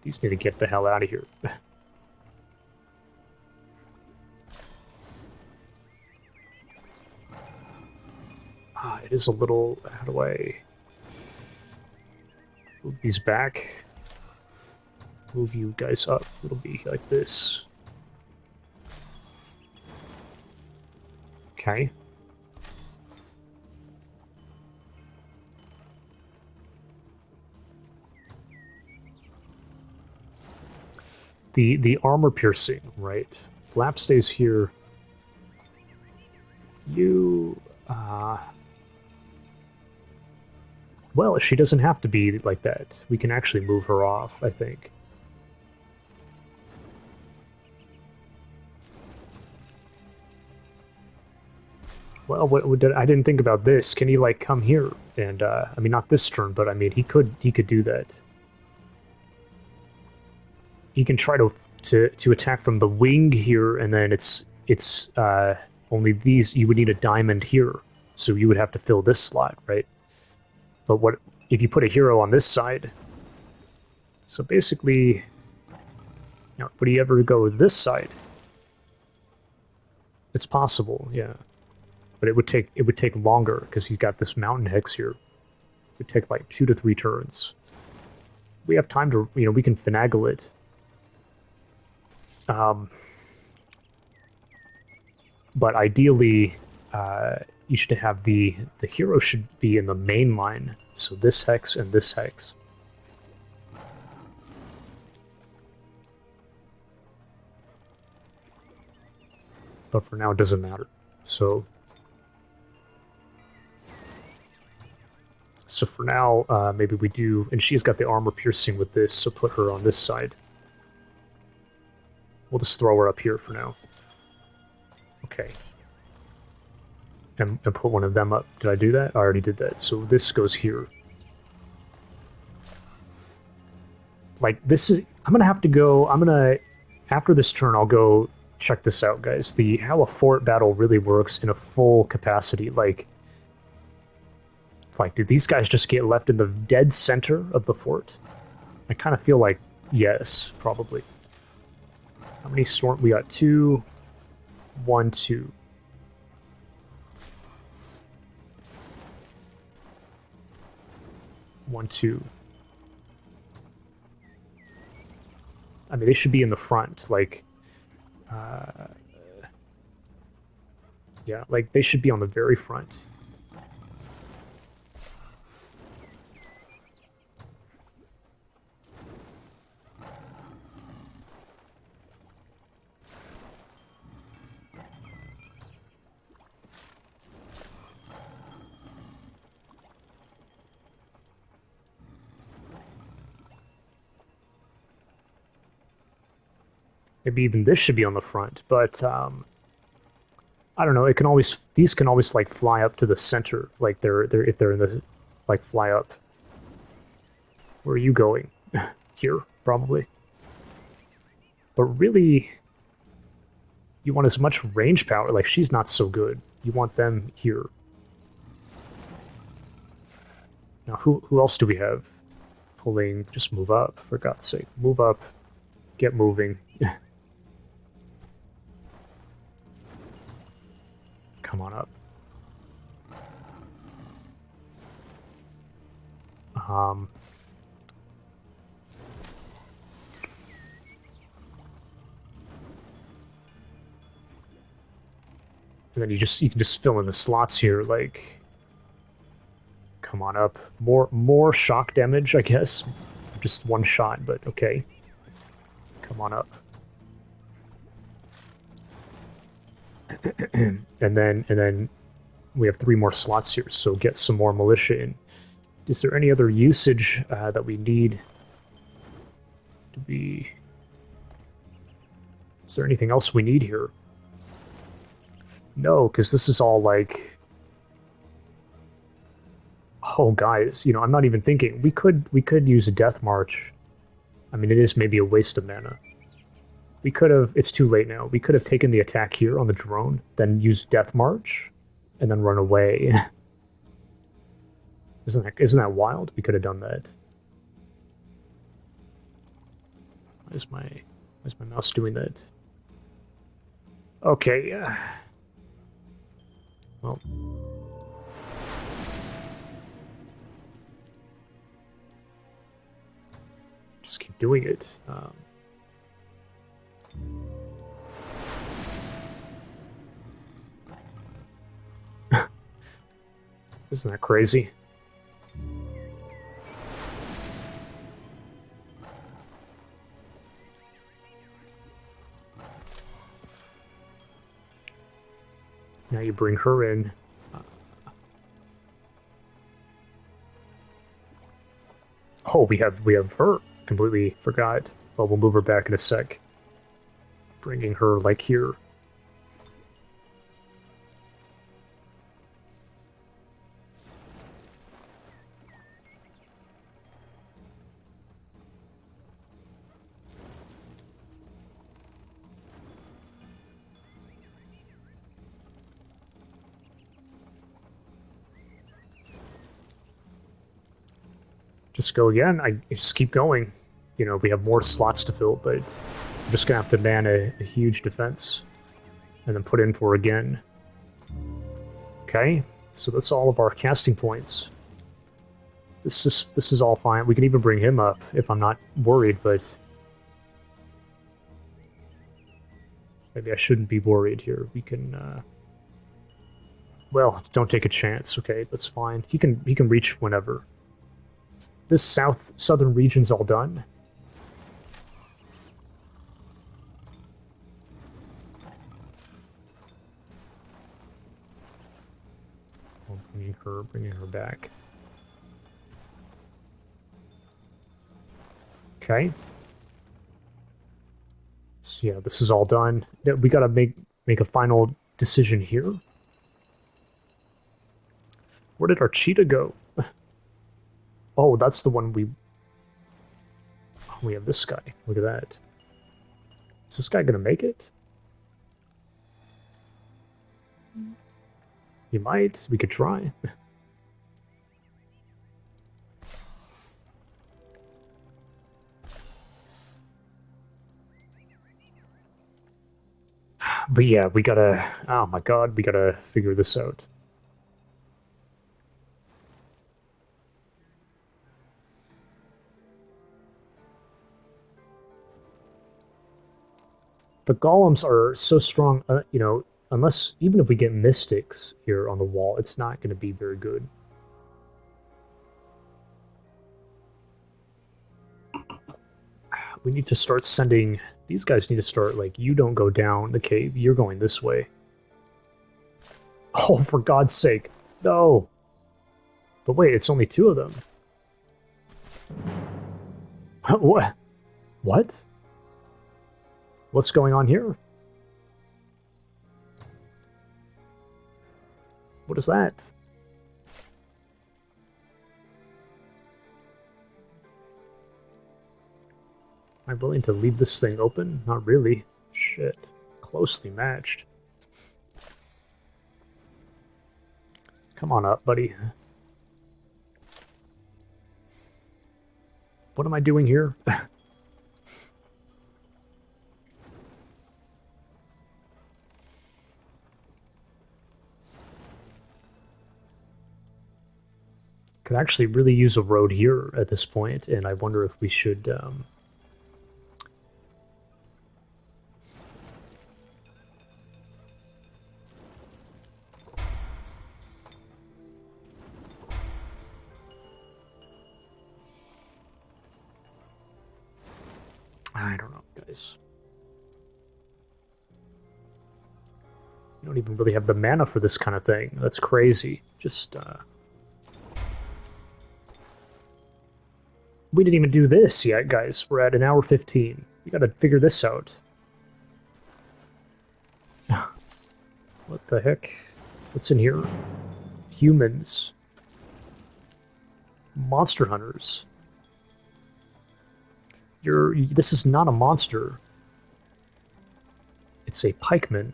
These need to get the hell out of here. It is a little... How do I... Move these back. Move you guys up. It'll be like this. Okay. The armor piercing, right? Flap stays here. You... Well, she doesn't have to be like that. We can actually move her off, I think. Well, I didn't think about this. Can he, like, come here? And, I mean, not this turn, but, I mean, he could do that. He can try to attack from the wing here, and then it's only these... You would need a diamond here, so you would have to fill this slot, right? But what if you put a hero on this side? So basically, now, would he ever go this side? It's possible, yeah, but it would take longer because you got this mountain hex here. It would take like 2 to 3 turns. We have time to, we can finagle it. But ideally, you should have the hero should be in the main line. So this hex and this hex. But for now, it doesn't matter. So for now, maybe we do... And she's got the armor piercing with this, so put her on this side. We'll just throw her up here for now. Okay. And put one of them up. Did I do that? I already did that. So this goes here. Like, this is... I'm gonna have to go... After this turn, I'll go check this out, guys. How a fort battle really works in a full capacity. Like, did these guys just get left in the dead center of the fort? I kind of feel like, yes, probably. How many storm... We got 2... 1, 2... 1, 2. I mean, they should be in the front, like... yeah, like, they should be on the very front. Maybe even this should be on the front, but I don't know. It can always these can always like fly up to the center, like if they're in the like fly up. Where are you going? Here, probably. But really, you want as much range power. Like she's not so good. You want them here. Now, who else do we have? Pulling. Just move up, for God's sake. Move up. Get moving. Come on up. And then you can just fill in the slots here, like, come on up. More shock damage, I guess. Just one shot, but okay. Come on up. and then we have 3 more slots here, so get some more militia in. Is there any other usage that we need? to be... Is there anything else we need here? No, because this is all like... Oh, guys, you know, I'm not even thinking. We could use a Death March. I mean, it is maybe a waste of mana. We could have... It's too late now. We could have taken the attack here on the drone, then used Death March, and then run away. Isn't that wild? We could have done that. Why is my mouse doing that? Okay, well... Just keep doing it. Isn't that crazy? Now you bring her in. Oh, we have her. Completely forgot. Well, we'll move her back in a sec. Bringing her like here. Just go again. I just keep going. You know, we have more slots to fill, but I'm just gonna have to man a huge defense and then put in for again. Okay, so that's all of our casting points. This is all fine. We can even bring him up if I'm not worried, but maybe I shouldn't be worried here. We can well, don't take a chance. Okay, that's fine. He can reach whenever. This southern region's all done. Bringing her back. Okay. So yeah, this is all done. We gotta make a final decision here. Where did our cheetah go? Oh, that's the one we... Oh, we have this guy. Look at that. Is this guy gonna make it? He might. We could try. But yeah, we gotta... Oh my god, we gotta figure this out. The golems are so strong, you know, unless, even if we get mystics here on the wall, it's not going to be very good. We need to start sending, these guys need to start, like, you don't go down the cave, you're going this way. Oh, for God's sake, no! But wait, it's only 2 of them. What? What? What's going on here? What is that? Am I willing to leave this thing open? Not really. Shit. Closely matched. Come on up, buddy. What am I doing here? Could actually really use a road here at this point, and I wonder if we should I don't know, guys. You don't even really have the mana for this kind of thing. That's crazy. Just We didn't even do this yet, guys. We're at 1:15. We gotta figure this out. What the heck? What's in here? Humans. Monster hunters. This is not a monster. It's a pikeman.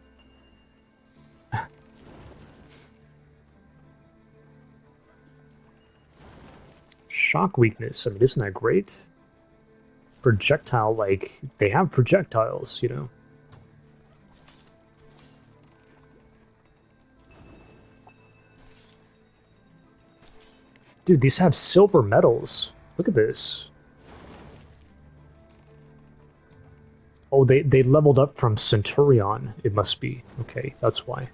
Shock weakness. I mean, isn't that great? Projectile, like, they have projectiles, you know? Dude, these have silver medals. Look at this. Oh, they leveled up from Centurion, it must be. Okay, that's why.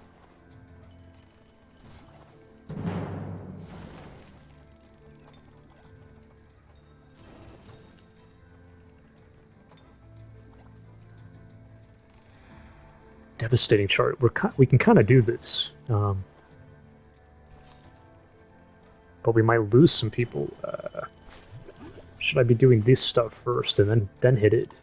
Devastating chart. We can kind of do this. But we might lose some people. Should I be doing this stuff first and then hit it?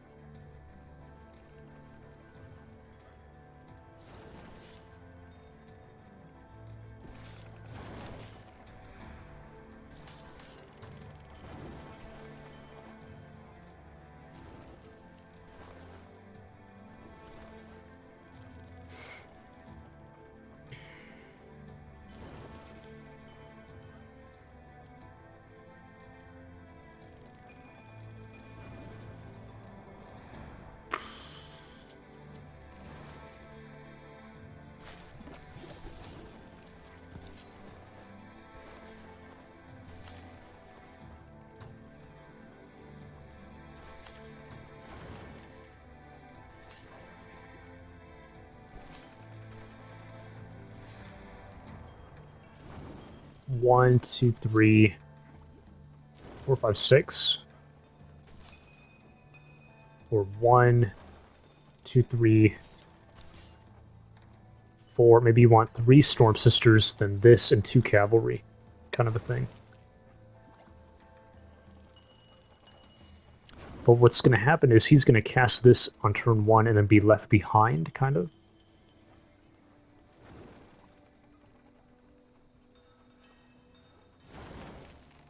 One, two, three, 4, 5, 6. Or 1, 2, 3, 4. Maybe you want 3 Storm Sisters, then this, and 2 Cavalry. Kind of a thing. But what's going to happen is he's going to cast this on turn 1 and then be left behind, kind of.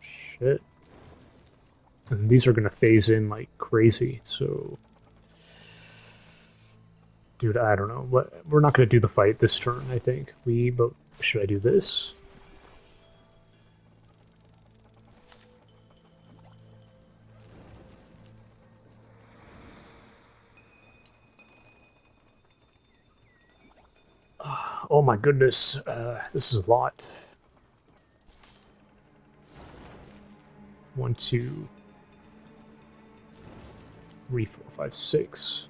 Shit. And these are going to phase in like crazy, so... Dude, I don't know. We're not going to do the fight this turn, I think. But should I do this? Oh my goodness, this is a lot. 1, 2, 3, 4, 5, 6.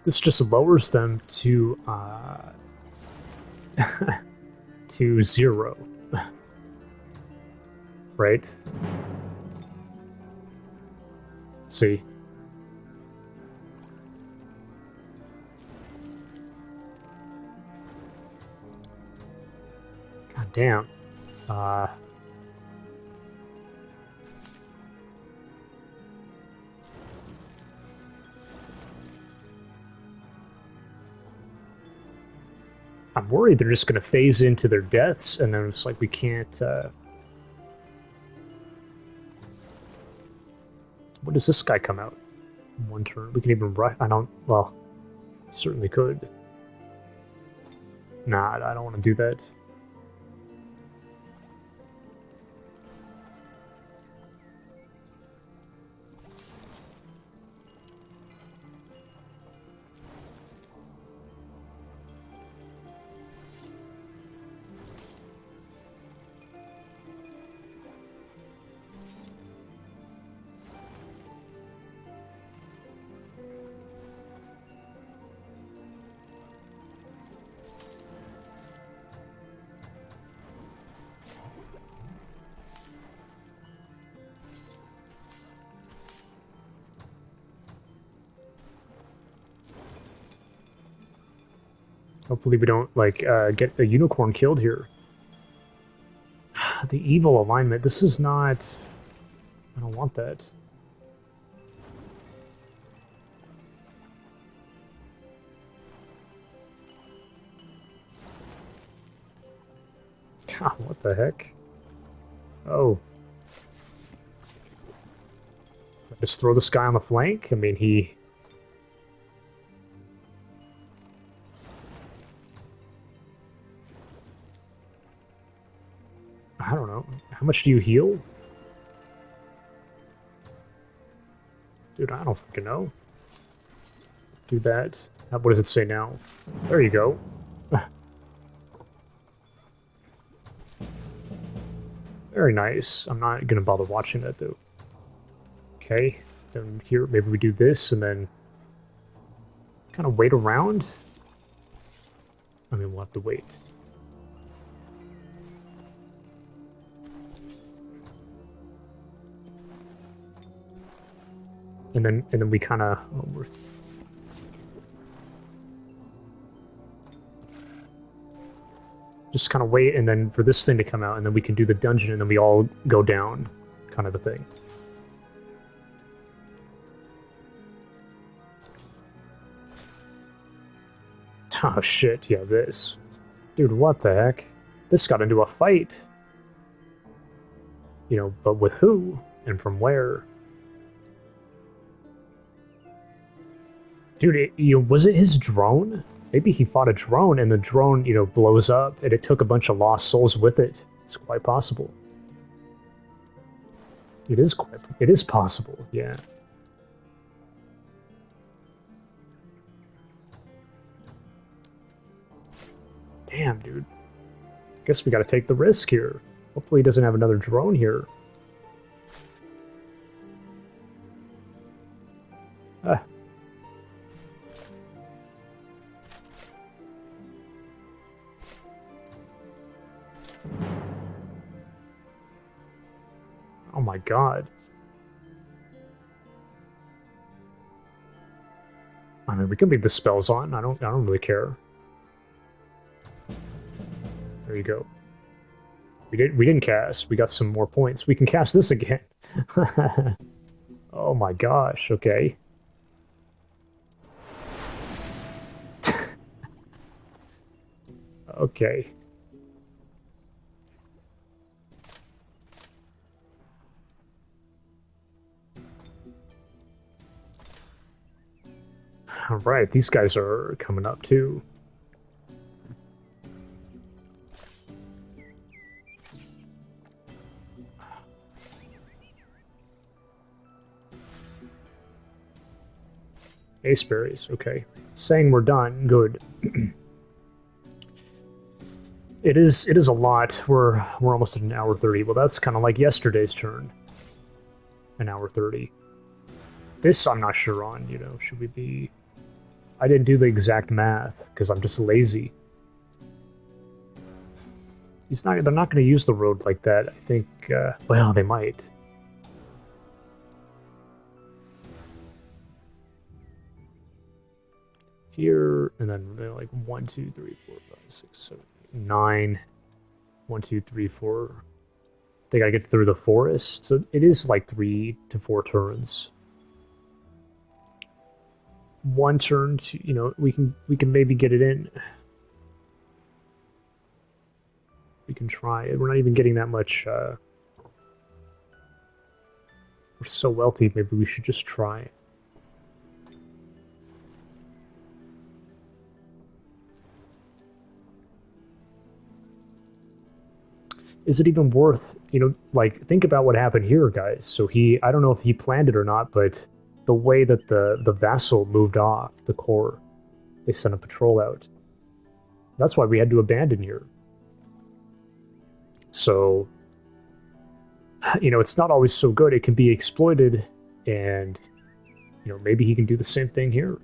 This just lowers them to to 0. Right? See? God damn. I'm worried they're just going to phase into their deaths, and then it's like we can't... When does this guy come out? One turn. We can even rush... I don't... Well, certainly could. Nah, I don't want to do that. Hopefully we don't, like, get the unicorn killed here. The evil alignment. This is not... I don't want that. God, what the heck? Oh. Just throw this guy on the flank? I mean, he... I don't know. How much do you heal? Dude, I don't fucking know. Do that. What does it say now? There you go. Very nice. I'm not gonna bother watching that, though. Okay. Then here, maybe we do this, and then... kind of wait around? I mean, we'll have to wait. And then we kind of... Oh, just kind of wait, and then for this thing to come out, and then we can do the dungeon, and then we all go down, kind of a thing. Oh shit, yeah, this. Dude, what the heck? This got into a fight. You know, but with who? And from where? Dude, was it his drone? Maybe he fought a drone, and the drone, blows up, and it took a bunch of lost souls with it. It's quite possible. It is possible, yeah. Damn, dude. Guess we gotta take the risk here. Hopefully he doesn't have another drone here. Ah. Oh my god. I mean, we can leave the spells on. I don't really care. There you go. We didn't cast. We got some more points. We can cast this again. Oh my gosh, okay. Okay. Alright, these guys are coming up too. HasteBerries, okay. Saying we're done, good. It is a lot. We're almost at an hour 30. Well, that's kind of like yesterday's turn. An hour 30. This I'm not sure on, should we be... I didn't do the exact math, because I'm just lazy. They're not going to use the road like that, I think, well, they might. Here, and then like 1, 2, 3, 4, 5, 6, 7, 8, 9. 1, 2, 3, 4. They gotta get through the forest, so it is like 3 to 4 turns. One turn, we can maybe get it in. We can try. We're not even getting that much. We're so wealthy. Maybe we should just try. Is it even worth, like, think about what happened here, guys. So I don't know if he planned it or not, but the way that the vassal moved off the core, they sent a patrol out. That's why we had to abandon here. So, it's not always so good. It can be exploited, and, maybe he can do the same thing here.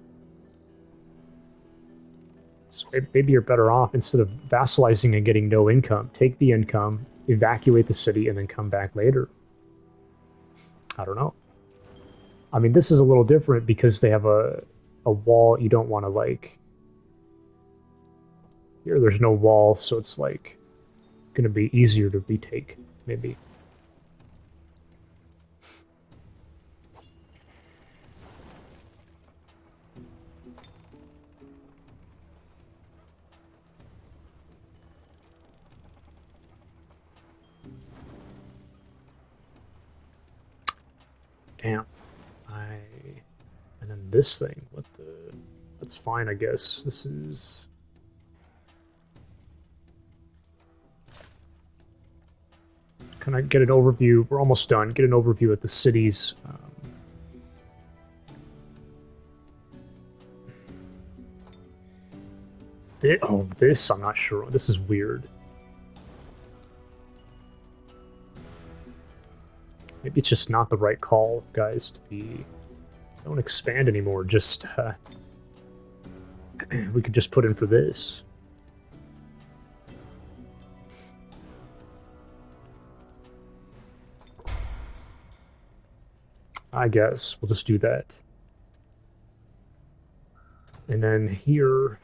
So maybe you're better off, instead of vassalizing and getting no income, take the income, evacuate the city, and then come back later. I don't know. I mean, this is a little different because they have a wall you don't want to, like... Here there's no wall, so it's like gonna be easier to retake, maybe. Damn. And then this thing, what the... That's fine, I guess. This is... Can I get an overview? We're almost done. Get an overview at the cities. This, I'm not sure. This is weird. Maybe it's just not the right call, guys, to be... Don't expand anymore, just... we could just put in for this. I guess we'll just do that. And then here...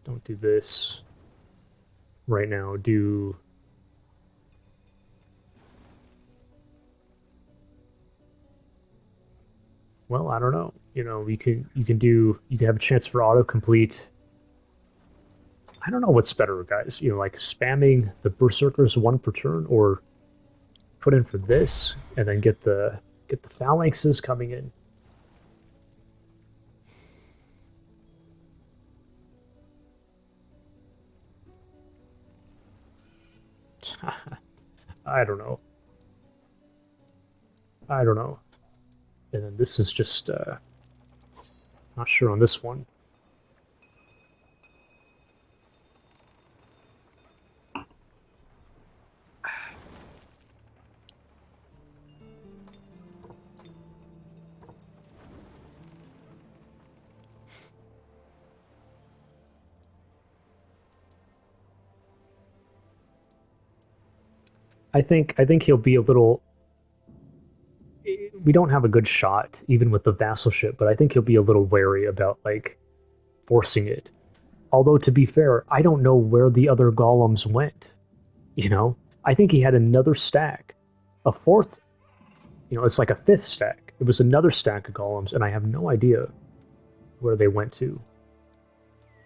Don't do this right now. Do... Well, I don't know. You know, you can have a chance for autocomplete. I don't know what's better, guys. You know, like spamming the berserkers 1 per turn, or put in for this and then get the phalanxes coming in. I don't know. I don't know. And then this is just, not sure on this one. I think he'll be a little... We don't have a good shot, even with the vassalship, but I think he'll be a little wary about, like, forcing it. Although, to be fair, I don't know where the other golems went. You know? I think he had another stack. A fourth... You know, it's like a 5th stack. It was another stack of golems, and I have no idea where they went to.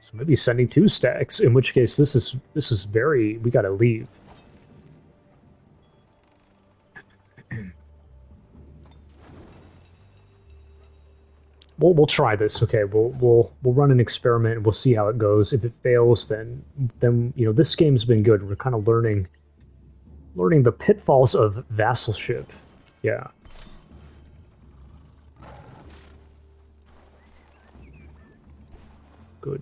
So maybe he's sending 2 stacks, in which case this is very... We gotta leave. We'll try this. Okay, we'll run an experiment and we'll see how it goes. If it fails, then you know, this game's been good. We're kind of learning the pitfalls of vassalship. Yeah. Good.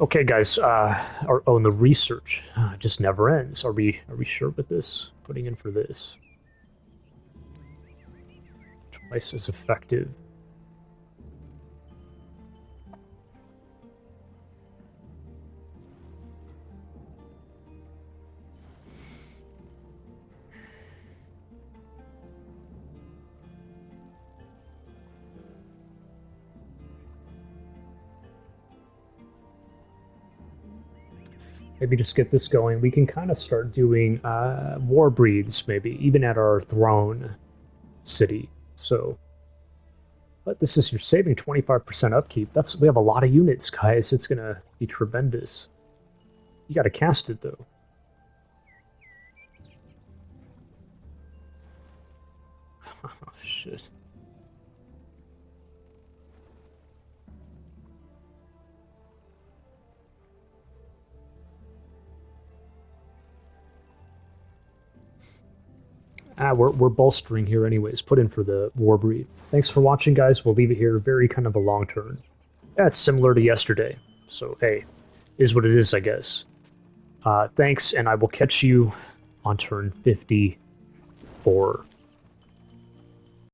Okay, guys. And the research just never ends. Are we sure with this? Putting in for this. Twice as effective. Maybe just get this going. We can kind of start doing war breeds, maybe, even at our throne city. So, but this is, you're saving 25% upkeep. We have a lot of units, guys. It's gonna be tremendous. You gotta cast it, though. Oh, shit. We're bolstering here anyways. Put in for the war breed. Thanks for watching, guys. We'll leave it here. Very kind of a long turn. That's similar to yesterday. So, hey, is what it is, I guess. Thanks, and I will catch you on turn 54.